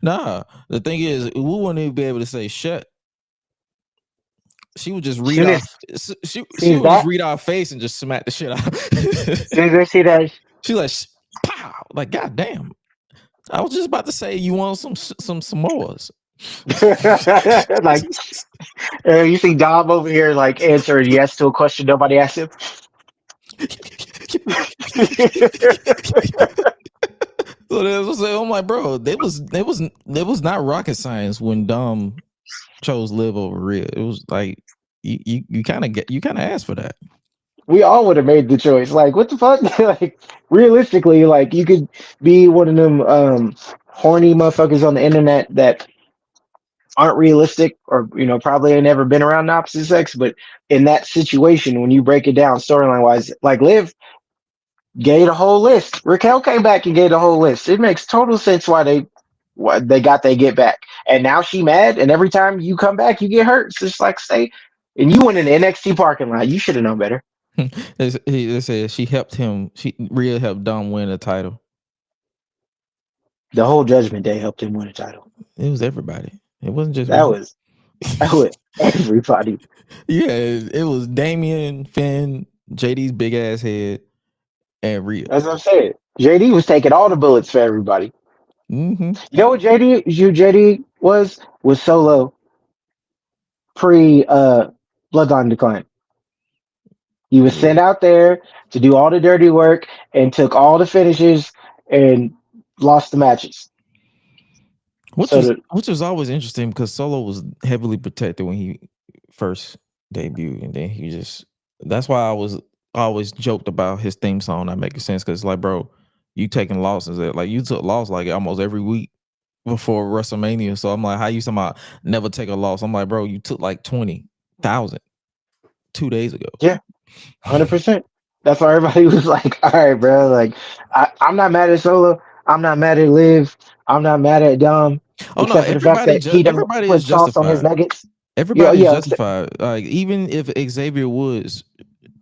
nah. The thing is, we wouldn't even be able to say shut. She would just read off. She would just read our face and just smack the shit out. As soon as I see that, she like pow, like goddamn. I was just about to say you want some Samoas. Like you see Dom over here like answering yes to a question nobody asked him. So I'm like, bro, there was not rocket science when Dom chose Liv over Rhea. It was like you kind of asked for that. We all would have made the choice. Like, what the fuck? Like, realistically, like you could be one of them horny motherfuckers on the internet that aren't realistic, or probably ain't never been around the opposite sex. But in that situation, when you break it down storyline wise, like Liv gave a whole list. Raquel came back and gave a whole list. It makes total sense why they got they get back. And now she mad, and every time you come back, you get hurt. It's just like stay And you went in the NXT parking lot. You should have known better. They said she helped him. Rhea helped Dom win a title. The whole Judgment Day helped him win a title. It was everybody. It wasn't just That Rhea. was everybody. Yeah, it was Damian, Finn, JD's big ass head, and Rhea. That's what I'm saying. JD was taking all the bullets for everybody. Mm-hmm. You know what JD was Solo pre Bloodline decline. He was sent out there to do all the dirty work and took all the finishes and lost the matches. Which was always interesting because Solo was heavily protected when he first debuted, and then he just. That's why I was always joked about his theme song not making sense because like, bro, you taking losses like you took loss like almost every week before WrestleMania. So I'm like, how you somehow never take a loss? I'm like, bro, you took like 20,000 2 days ago. Yeah, 100%. That's why everybody was like, all right, bro. Like, I'm not mad at Solo. I'm not mad at Liv. I'm not mad at Dom. Oh no, Except for the fact that he done everybody put is sauce on his justified. nuggets. Everybody is Yeah. justified. Like even if Xavier Woods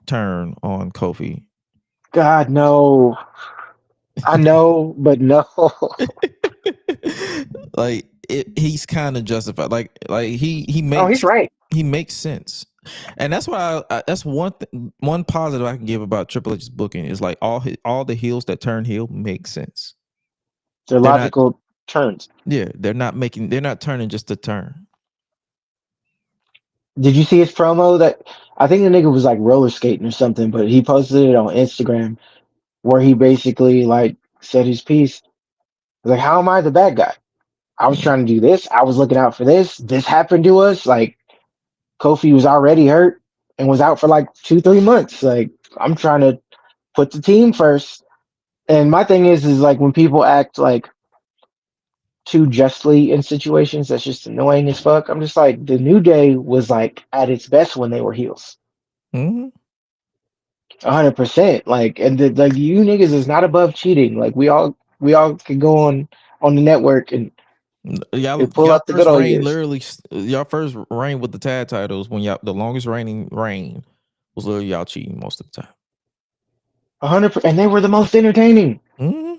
turn on Kofi. God, no. I know, but no. Like he's kind of justified. Like he Oh, makes he's right. he makes sense, and that's why that's one positive I can give about Triple H's booking is like all the heels that turn heel make sense. They're They're not. logical turns. Yeah, they're not turning just to turn. Did you see his promo? That I think the nigga was like roller skating or something, but he posted it on Instagram where he basically like said his piece. Like, how am I the bad guy? I was trying to do this. I was looking out for this. This happened to us. Like, Kofi was already hurt and was out for like 2-3 months. Like, I'm trying to put the team first. And my thing is like when people act like too justly in situations that's just annoying as fuck. I'm just like, the New Day was like at its best when they were heels. Mm-hmm. 100%. Like, and like you niggas is not above cheating. Like, we all can go on the network and pull up the good old years. Y'all first reign with the tag titles when y'all the longest reigning reign was literally y'all cheating most of the time. 100%, and they were the most entertaining. Mm-hmm.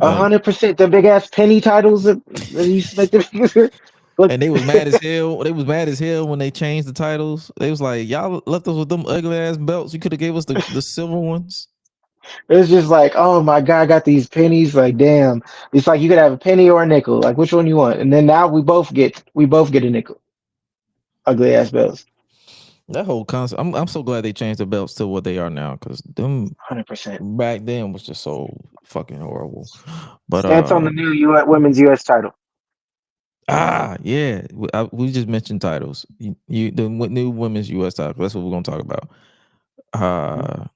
100%. The big ass penny titles that used to make them look. And they was mad as hell. They was mad as hell when they changed the titles. They was like, y'all left us with them ugly ass belts. You could have gave us the silver ones. It's just like, oh my god, I got these pennies. Like, damn, it's like you could have a penny or a nickel. Like, which one you want? And then now we both get a nickel. Ugly ass belts. That whole concept. I'm so glad they changed the belts to what they are now because them 100%. back then was just so fucking horrible. But Stance on the new women's US title. yeah, we just mentioned titles. The new women's US title. That's what we're gonna talk about.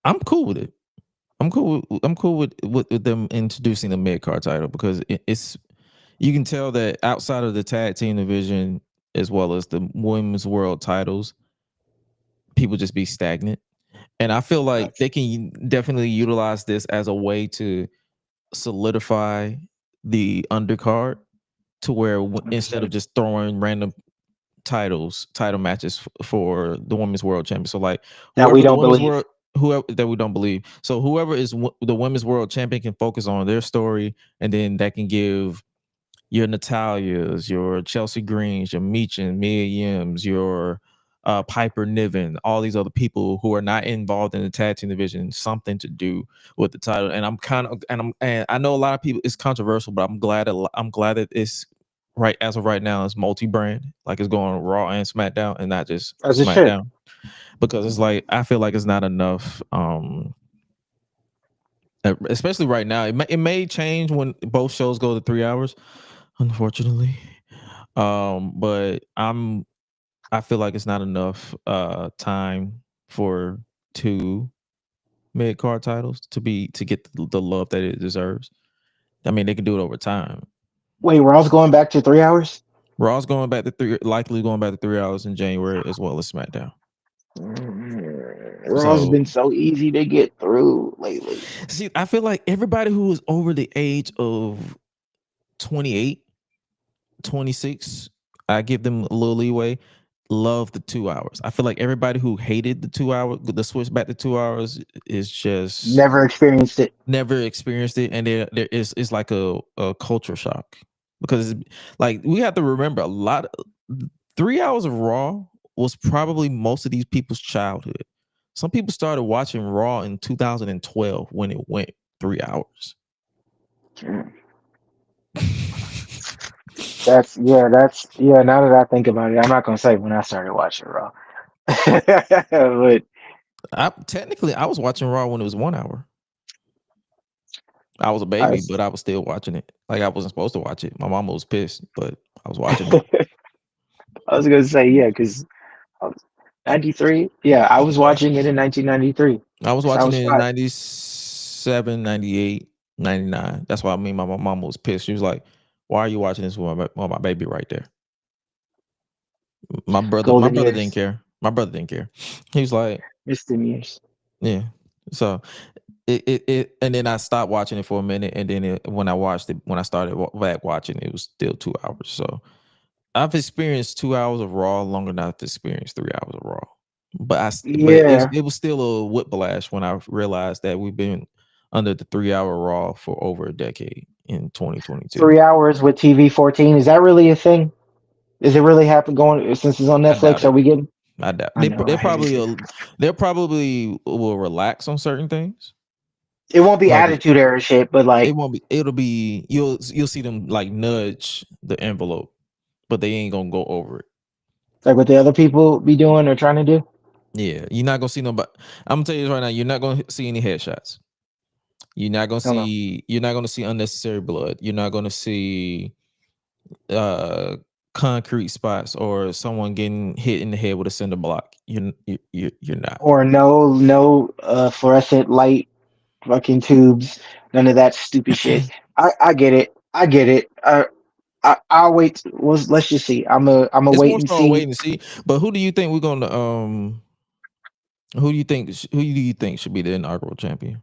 I'm cool with it. I'm cool with them introducing the mid card title because it's you can tell that outside of the tag team division as well as the women's world titles, people just be stagnant. And I feel like they can definitely utilize this as a way to solidify the undercard to where instead of just throwing random title matches for the women's world champion. So like That we don't believe. whoever that we don't believe. So whoever is the women's world champion can focus on their story, and then that can give your Natalias, your Chelsea Greens, your Meechin, Mia Yims, your Piper Niven, all these other people who are not involved in the tag team division, something to do with the title. And and I know a lot of people it's controversial, but I'm glad that it's right as of right now it's multi-brand, like it's going Raw and SmackDown and not just As it should. SmackDown. Because it's like I feel like it's not enough. Especially right now, it may change when both shows go to 3 hours, unfortunately. But I feel like it's not enough time for 2 mid card titles to get the love that it deserves. I mean, they can do it over time. Wait, Raw's going back to 3 hours? Raw's going back to likely going back to 3 hours in January as well as SmackDown. Raw's been so easy to get through lately. See, I feel like everybody who is over the age of 28, 26 I give them a little leeway. Love the 2 hours. I feel like everybody who hated the 2 hour, the switch back to 2 hours is just Never experienced it. never experienced it, and there is it's like a culture shock because like we have to remember a lot. 3 hours of Raw was probably most of these people's childhood. Some people started watching Raw in 2012 when it went 3 hours. That's Now that I think about it, I'm not gonna say when I started watching Raw, but I was watching Raw when it was 1 hour. I was a I, baby, but I was still watching it. Like I wasn't supposed to watch it. My mama was pissed, but I was watching it. I was gonna say because 93. Yeah, I was watching it in 1993. I was So I watching was it in 5. 97, 98, 99. That's why I mean my mama was pissed. She was like, "Why are you watching this with my baby right there?" My Golden brother didn't years, care. My brother didn't care. He was like, Missing years. "Yeah." So and then I stopped watching it for a minute, and then when I started back watching it was still 2 hours. So I've experienced 2 hours of Raw longer than I've experienced 3 hours of Raw. But Yeah, it was still a whiplash when I realized that we've been under the 3 hour Raw for over a decade in 2022. 3 hours with TV 14. Is that really a thing? Is it really happen going since it's on I doubt Netflix? Are it. we getting? I doubt I know. they I hate probably it. they probably will relax on certain things. It won't be Like attitude era shit, but it like won't be. It'll be you'll see them like nudge the envelope, but they ain't gonna go over it. what the other people be doing or trying to do. Yeah, you're not gonna see nobody. I'm gonna tell you this right now. You're not gonna see any headshots. I don't know. You're not gonna see unnecessary blood. You're not gonna see concrete spots or someone getting hit in the head with a cinder block. You're not. Or no fluorescent light fucking tubes. None of that stupid shit. I get it. I get it. I'll wait. Let's just see. I'm a It's wait more and so a wait see. and see. But who do you think we're gonna who do you think should be the inaugural champion?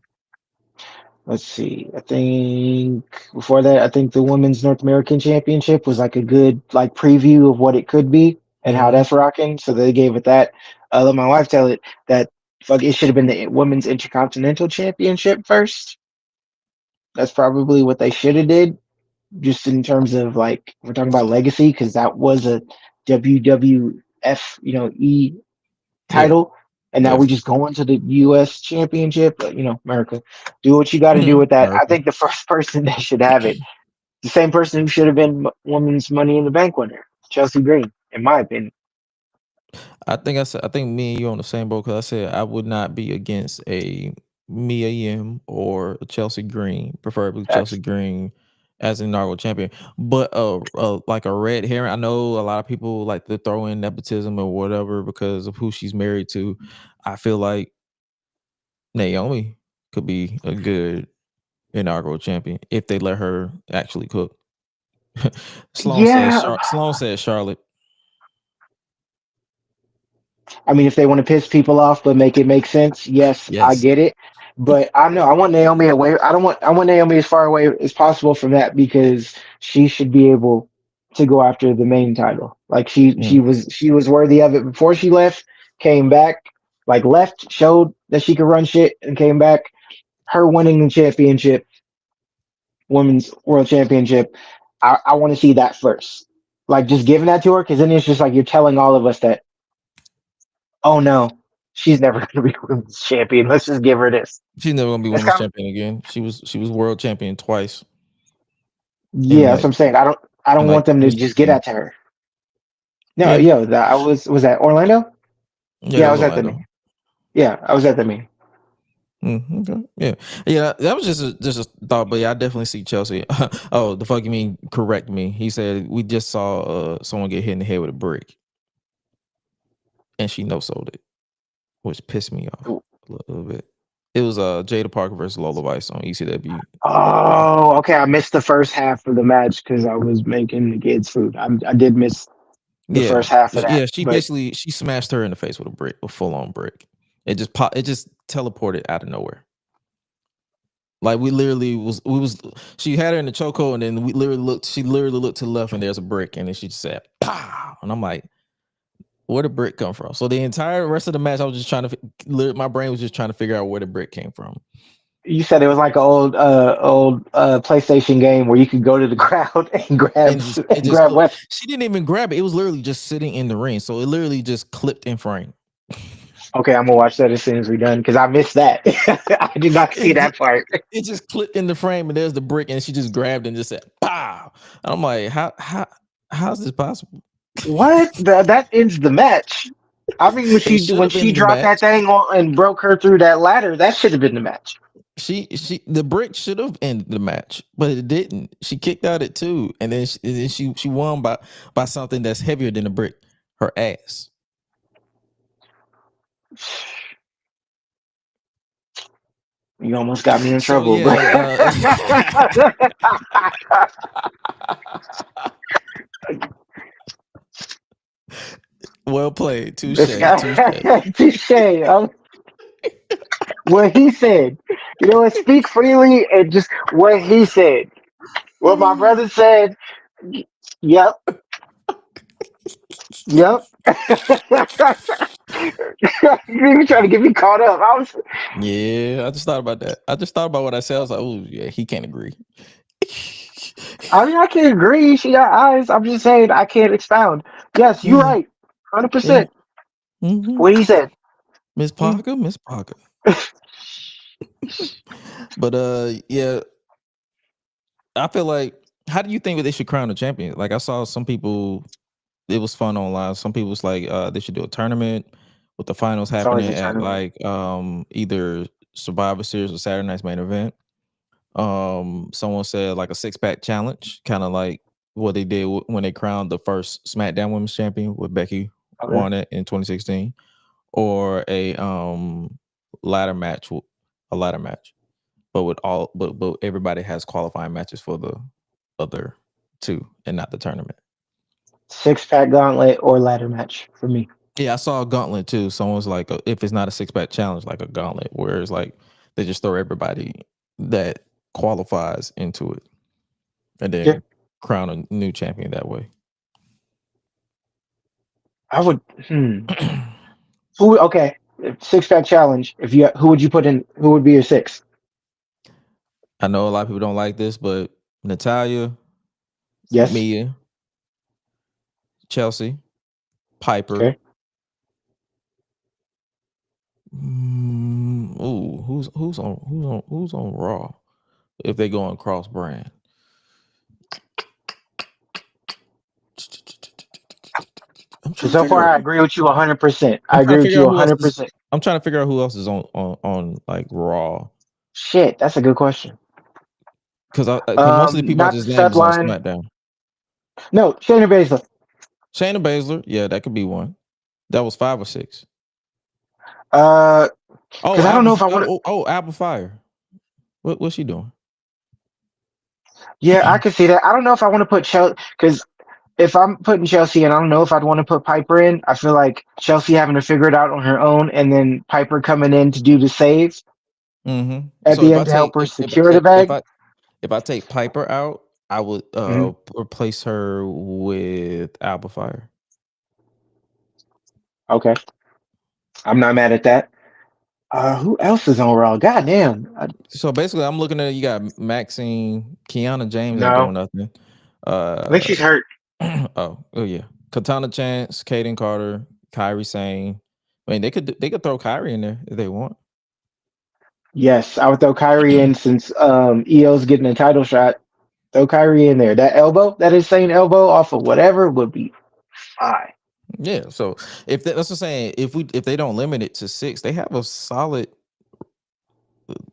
Let's see. I think before that, I think the Women's North American Championship was like a good like preview of what it could be and how Mm-hmm. that's rocking. So they gave it that. I let my wife tell it that fuck it should have been the Women's Intercontinental Championship first. That's probably what they should have did, just in terms of like we're talking about legacy because that was a WWF E Yeah, title, and now yeah. we just go into the U.S. Championship. But, America, do what you got to do with that. I America. think the first person that should have it, the same person who should have been Women's Money in the Bank winner, Chelsea Green, in my opinion. I think me and you on the same boat because I said I would not be against a Mia Yim or a Chelsea Green, preferably Chelsea That's Green as an inaugural champion. But like a red herring, I know a lot of people like to throw in nepotism or whatever because of who she's married to. I feel like Naomi could be a good inaugural champion if they let her actually cook. yeah. Sloan says Charlotte. I mean, if they want to piss people off but make it make sense, yes, I Yes. get it. But I know I want Naomi away. I don't want. I want Naomi as far away as possible from that because she should be able to go after the main title. Like Mm. she was worthy of it before she left. Came back, like left, showed that she could run shit, and came back. Her winning the championship, women's world championship. I want to see that first. Like just giving that to her because then it's just like you're telling all of us that oh no, she's never going to be women's champion. Let's just give her this. She's never gonna be That's women's kind of champion again. She was world champion twice in yeah. That's like what I'm saying. I don't want them to just get 2016. that to her. No, Yeah, yo, that I was that Orlando? yeah, Yeah, that I was was at the Orlando. meeting. Yeah, I was at the meeting. Okay, yeah, yeah. That was just a thought, but yeah, I definitely see Chelsea. Oh, the fuck you mean? Correct me. He said we just saw someone get hit in the head with a brick, and she no sold it, which pissed me off a little bit. It was Jada Parker versus Lola Vice on ECW. Oh, okay. I missed the first half of the match because I was making the kids food. I did miss the Yeah, first half of that, yeah. She but basically she smashed her in the face with a brick, a full on brick. It just pop. It just teleported out of nowhere. Like we was she had her in the chokehold, and then we literally looked. She literally looked to the left, and there's a brick, and then she just sat. pow, and I'm like, where did brick come from? So the entire rest of the match, I was just trying to, my brain was just trying to figure out where the brick came from. You said it was like an old PlayStation game where you could go to the crowd and grab weapons. She didn't even grab it. It was literally just sitting in the ring. So it literally just clipped in frame. Okay, I'm gonna watch that as soon as we're done because I missed that. I did not see that part. It just clipped in the frame, and there's the brick, and she just grabbed and just said, "Pow!" And I'm like, how's this possible? What? That ends the match. I mean, when she dropped that thing on and broke her through that ladder, that should have been the match. The brick should have ended the match, but it didn't. She kicked out at 2, and then she won by something that's heavier than the brick, her ass. You almost got me in trouble. Well played. Touche. What he said. You know what? Speak freely and just what he said. What my brother said. Yep. Yep. You trying to get me caught up. Yeah, I just thought about that. I just thought about what I said. I was like, oh yeah, he can't agree. I mean, I can't agree. She got eyes. I'm just saying I can't expound. Yes, you're right. 100%. Mm-hmm. What he said. Miss Parker. But yeah, I feel like, how do you think that they should crown a champion? Like, I saw some people, it was fun online. Some people was like, they should do a tournament with the finals happening at like either Survivor Series or Saturday Night's Main Event. Someone said like a 6-pack challenge, kind of like what they did when they crowned the first SmackDown Women's Champion with Becky won it in 2016, or a ladder match, but everybody has qualifying matches for the other 2 and not the tournament. 6-pack gauntlet or ladder match for me. Yeah, I saw a gauntlet too. Someone's like, if it's not a 6-pack challenge, like a gauntlet, where it's like they just throw everybody that qualifies into it and then crown a new champion that way. I would. Who? Okay, 6-pack challenge. Who would you put in? Who would be your 6? I know a lot of people don't like this, but Natalya, yes, Mia, Chelsea, Piper. Okay. Who's on Raw if they go on cross brand? So far, I agree with you 100%. I agree with you 100%. I'm trying to figure out who else is on like Raw. Shit, that's a good question. Because most of the people I just named is on SmackDown. No, Shayna Baszler. Shayna Baszler, yeah, that could be one. That was 5 or 6. Because I don't know if I want to. Oh, Apple Fire. What's she doing? Yeah, I can see that. I don't know if I want to put Chelsea, because if I'm putting Chelsea in, I don't know if I'd want to put Piper in. I feel like Chelsea having to figure it out on her own, and then Piper coming in to do the saves at the end to help her secure the bag. If I take Piper out, I would replace her with Apple Fire. Okay, I'm not mad at that. Who else is on Raw? God damn. So basically, I'm looking at, you got Maxine, Kiana James ain't doing nothing. I think she's hurt. Oh yeah, Katana Chance, Kaden Carter, Kairi Sane. I mean, they could throw Kairi in there if they want. Yes, I would throw Kairi in since EO's getting a title shot. Throw Kairi in there. That elbow, that insane elbow off of whatever would be fine. Yeah, so that's what I'm saying. If they don't limit it to 6, they have a solid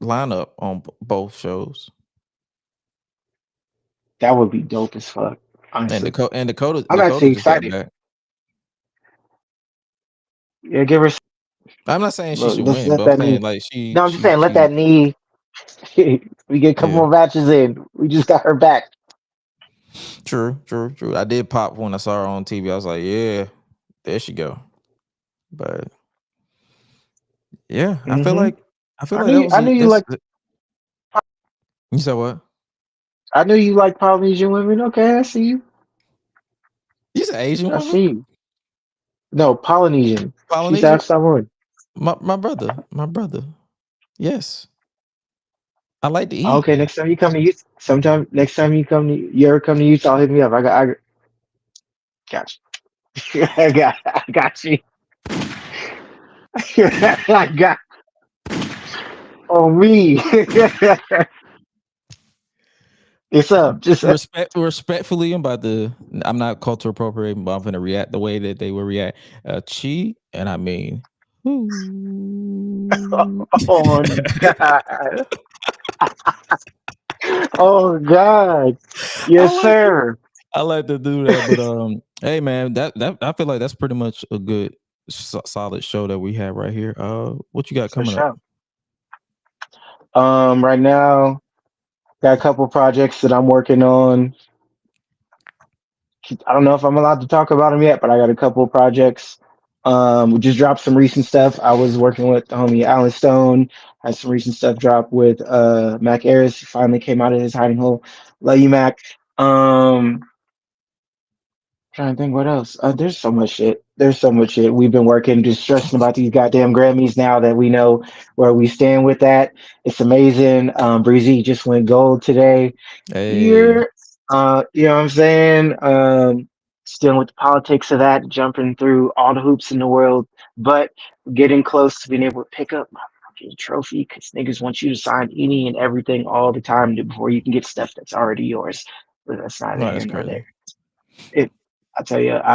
lineup on both shows. That would be dope as fuck. Honestly. And Dakota. I'm actually excited. Yeah, give her. I'm not saying she should win, but I'm saying like she. No, I'm just saying let that knee. We get a couple more matches in. We just got her back. True. I did pop when I saw her on TV. I was like, yeah, there she go. But yeah, I feel like I knew you like. You said what? I knew you like Polynesian women. Okay, I see you. She's an Asian I woman? see. No, Polynesian. She's Polynesian? half Samoan. My brother. Yes. I like to eat. Okay, next time you come to Utah, next time you ever come to Utah, hit me up. I got you. I got you. I got on me. It's up. Just Respectfully, I'm not cultural appropriating, but I'm gonna react the way that they will react. Chi, and I mean, oh God. Oh God. I Yes, like sir. I like to do that, but hey man, that I feel like that's pretty much a good solid show that we have right here. What you got For coming up? sure. Right now, got a couple projects that I'm working on. I don't know if I'm allowed to talk about them yet, but I got a couple of projects. We just dropped some recent stuff. I was working with the homie Alan Stone. Had some recent stuff drop with Mac Ayres. He finally came out of his hiding hole. Love you, Mac. Trying to think what else. There's so much shit. There's so much shit. We've been working, just stressing about these goddamn Grammys now that we know where we stand with that. It's amazing. Breezy just went gold today. Hey, You're, you know what I'm saying? Still with the politics of that, jumping through all the hoops in the world, but getting close to being able to pick up my fucking trophy because niggas want you to sign any and everything all the time before you can get stuff that's already yours. But that's neither no, here that's nor crazy. there. It, I'll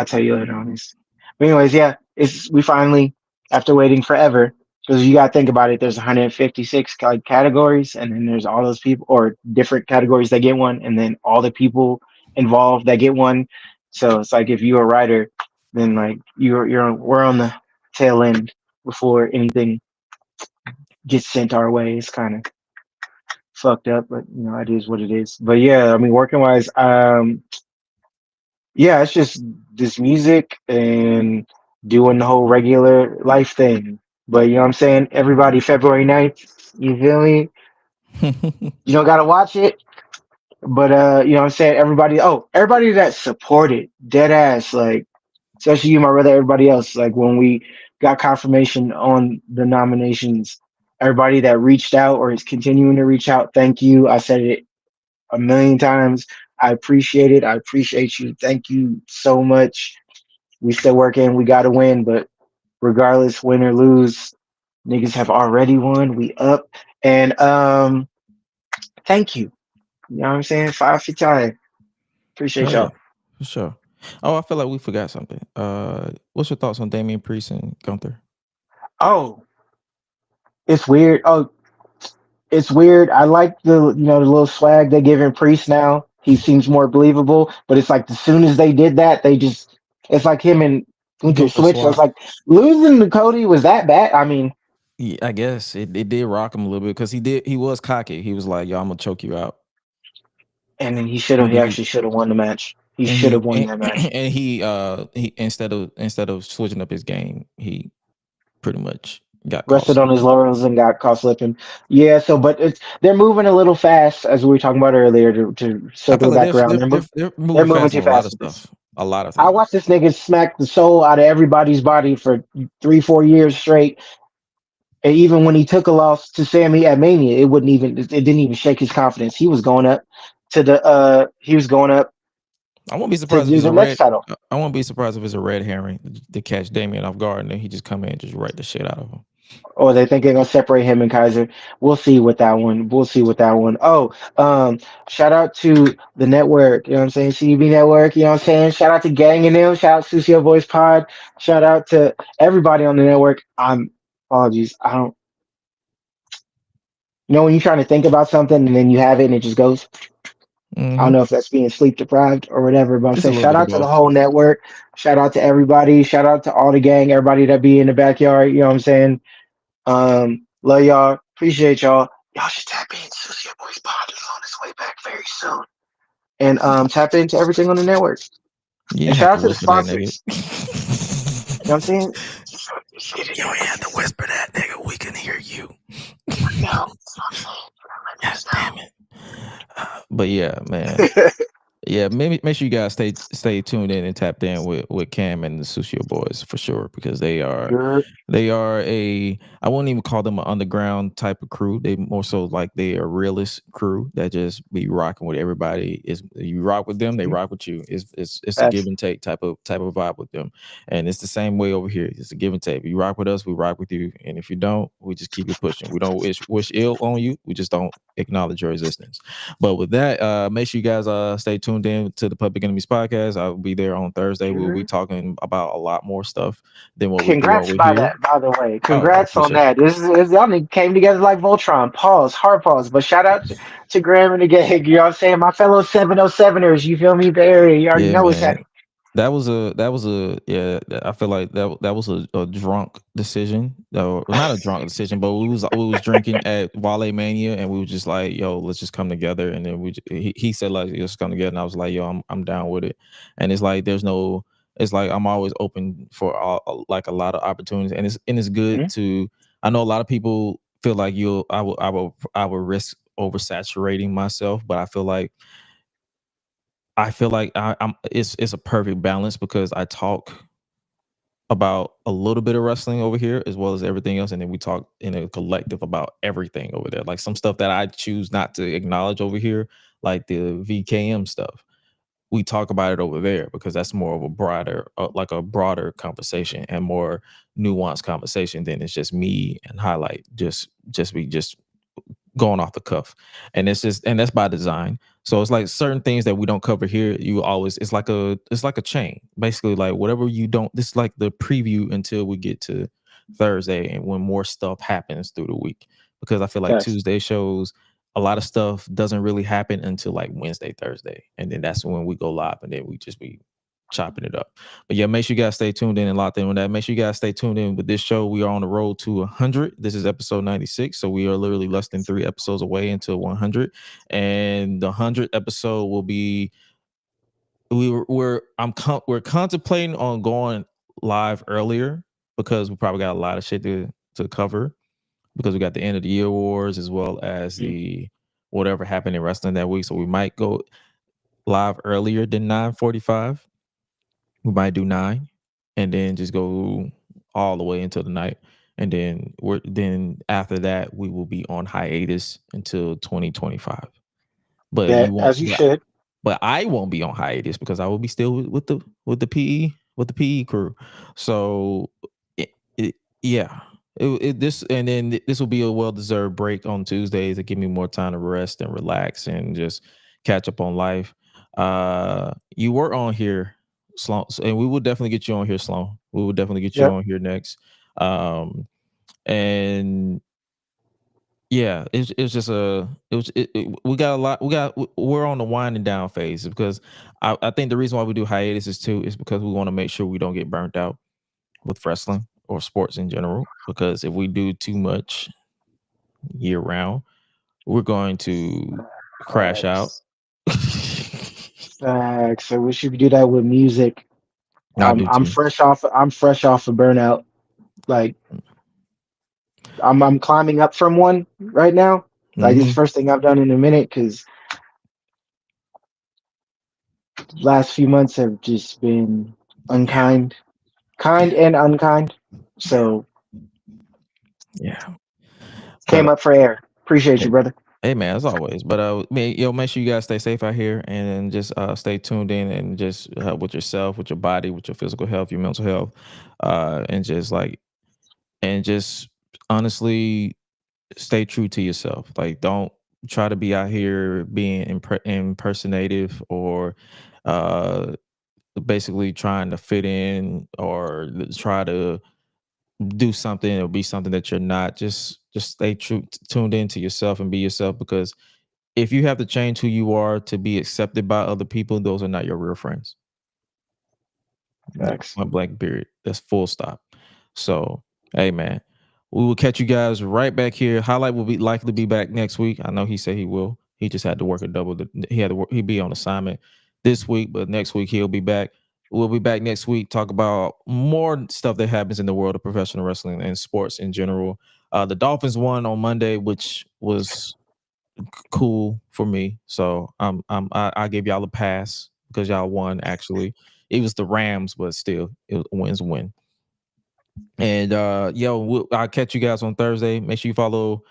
tell you later on this. But anyways, yeah, it's we finally, after waiting forever, because you got to think about it. There's 156 like categories, and then there's all those people or different categories that get one, and then all the people involved that get one. So it's like if you're a writer, then like we're on the tail end before anything gets sent our way. It's kind of fucked up, but you know it is what it is. But yeah, I mean, working wise, yeah, it's just this music and doing the whole regular life thing. But you know what I'm saying? Everybody, February 9th, you feel me? You don't gotta watch it, but you know what I'm saying? Everybody that supported, dead ass, like especially you, my brother, everybody else, like when we got confirmation on the nominations, everybody that reached out or is continuing to reach out, thank you. I said it a million times. I appreciate it. I appreciate you. Thank you so much. We still working. We got to win, but regardless, win or lose, niggas have already won. We up, and thank you. You know what I'm saying? 5 feet high. Oh Appreciate yeah, y'all. for sure. Oh, I feel like we forgot something. What's your thoughts on Damian Priest and Gunther? Oh, it's weird. Oh, it's weird. I like the little swag they give in Priest now. He seems more believable, but it's like as soon as they did that, it's like him and Gunther Gunther switched. I was swap. like, losing to Cody was that bad? I mean, Yeah, I guess it did rock him a little bit because he was cocky. He was like, "Yo, I'm gonna choke you out." and then But he he actually should have won the match. He and should he have won that match. and he instead of switching up his game, he pretty much got caught Rested on his slipping. laurels and got caught slipping. Yeah, so but they're moving a little fast, as we were talking about earlier. To I feel circle it like back around, they're they're moving moving fast on too a lot fast of with this. stuff, a lot of I things. watched this nigga smack the soul out of everybody's body for 3-4 years straight, and even when he took a loss to Sammy at Mania, it didn't even shake his confidence. He was going up I won't be to surprised if do it's the a next red. title. I won't be surprised if it's a red herring to catch Damien off guard, and then he just come in and just write the shit out of him. Or they think they're gonna separate him and Kaiser. We'll see with that one. We'll see with that one. Oh, shout out to the network. You know what I'm saying? CB Network. You know what I'm saying? Shout out to Gang and them. Shout out to Sucio Voice Pod. Shout out to everybody on the network. Apologies. I don't. You know when you're trying to think about something and then you have it and it just goes. I don't Hmm. know if that's being sleep deprived or whatever, but I'm It's a saying little shout bit of out to the both. whole network. Shout out to everybody. Shout out to all the gang, everybody that be in the backyard. You know what I'm saying? Love y'all. Appreciate y'all. Y'all should tap in. Susie Boys Pod is on its way back very soon. And tap into everything on the network. You And ain't have shout to out to the whisper that, nigga. sponsors. You know what I'm saying? You ain't have to whisper that, nigga. We can hear you. No. God damn it. But yeah, man. Yeah, maybe make sure you guys stay tuned in and tapped in with Cam and the Sushio Boys for sure, because You're they are a, I wouldn't even call them an underground type of crew. They more so like they are realist crew that just be rocking with everybody. Is you rock with them, they rock with you. It's a give facts. and take type of vibe with them, and it's the same way over here. It's a give and take. You rock with us, we rock with you, and if you don't, we just keep it pushing. We don't wish ill on you. We just don't acknowledge your existence. But with that, make sure you guys stay tuned in to the Public Enemies podcast. I'll be there on Thursday. We'll be You're talking about a lot more stuff than what we do Congrats over by here. that, by the way. Oh, I Congrats on appreciate that. This y'all niggas came together like Voltron. Pause, hard pause. But shout out to Graham and the gang. You know what I'm saying? My fellow 707ers, you feel me? Bay Area, you it. already Yeah, know what's man. happening. That was a yeah. I feel like that was a drunk decision, or not a drunk decision, but we was drinking at Wale Mania, and we were just like, yo, let's just come together. And then he said like, let's come together, and I was like, yo, I'm down with it. And it's like there's no, it's like I'm always open for like a lot of opportunities, and it's good Mhm. to. I know a lot of people feel like I will risk oversaturating myself, but I feel like I'm it's a perfect balance because I talk about a little bit of wrestling over here as well as everything else, and then we talk in a collective about everything over there. Like some stuff that I choose not to acknowledge over here, like the VKM stuff. We talk about it over there because that's more of a broader, like a broader conversation and more nuanced conversation than it's just me and Highlight just going off the cuff. And that's by design. So it's like certain things that we don't cover here, you always, it's like a chain, basically. Like whatever you don't, this is like the preview until we get to Thursday and when more stuff happens through the week, because I feel like Facts. Tuesday shows, a lot of stuff doesn't really happen until like Wednesday, Thursday, and then that's when we go live, and then we just be chopping it up. But yeah, make sure you guys stay tuned in and locked in with that. Make sure you guys stay tuned in with this show. We are on the road to 100. This is episode 96, so we are literally less than 3 episodes away until 100. And the 100th episode will be, we're contemplating on going live earlier because we probably got a lot of shit to cover, because we got the end of the year awards as well as Mhm. the whatever happened in wrestling that week. So we might go live earlier than 9:45. We might do 9 and then just go all the way until the night. And then after that we will be on hiatus until 2025. But you That won't as you should. but I won't be on hiatus because I will be still with the PE crew. So yeah. This, and then this will be a well-deserved break on Tuesdays to give me more time to rest and relax and just catch up on life. You were on here, Sloan, and we will definitely get you on here, Sloan. We will definitely get you Yep. on here next. And yeah, it's just we got a lot. We're on the winding down phase because I think the reason why we do hiatus is because we want to make sure we don't get burnt out with wrestling or sports in general. Because if we do too much year round, we're going to crash out. Facts. Facts. I wish you could do that with music. I do I'm too. fresh off. I'm fresh off of burnout. Like I'm climbing up from one right now. Like this is the Hmm. first thing I've done in a minute because last few months have just been Yeah, unkind, kind and unkind. yeah, So yeah. came But up for air. Appreciate hey, you, brother. hey, man, as always. But make sure you guys stay safe out here and just stay tuned in and just with yourself, with your body, with your physical health, your mental health, and just like, and just honestly stay true to yourself. Like, don't try to be out here being impersonative or uh basically trying to fit in or try to do something or be something that you're not. Just stay true, tuned into yourself and be yourself, because if you have to change who you are to be accepted by other people, those are not your real friends. Facts. My blank period. That's full stop. So, hey man, we will catch you guys right back here. Highlight will be likely to be back next week. I know he said he will. He just had to work a double. He had to work. He'd be on assignment this week, but next week he'll be back. We'll be back next week. Talk about more stuff that happens in the world of professional wrestling and sports in general. The Dolphins won on Monday, which was cool for me. So I gave y'all a pass because y'all won. Actually, it was the Rams, but still, it wins a win. And I'll catch you guys on Thursday. Make sure you follow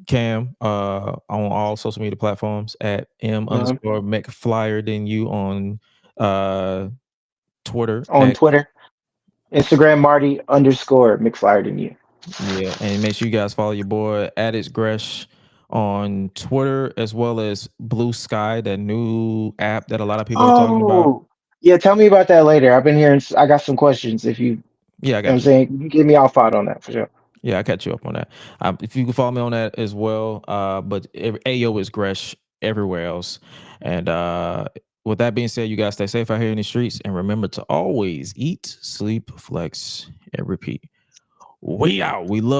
Cam on all social media platforms at M Uh-huh. underscore McFlyer than you on Twitter On X. Twitter, Instagram, Marty underscore McFlyer than you. Yeah, and make sure you guys follow your boy at its Gresh on Twitter as well as Blue Sky, that new app that a lot of people are talking about. Oh, yeah. Tell me about that later. I've been hearing. I got some questions. If you, Yeah, I know what I'm got you. saying, you give me all five on that for sure. Yeah, I catch you up on that. If you can follow me on that as well. But Ayo is Gresh everywhere else. And with that being said, you guys stay safe out here in the streets and remember to always eat, sleep, flex, and repeat. We out. We love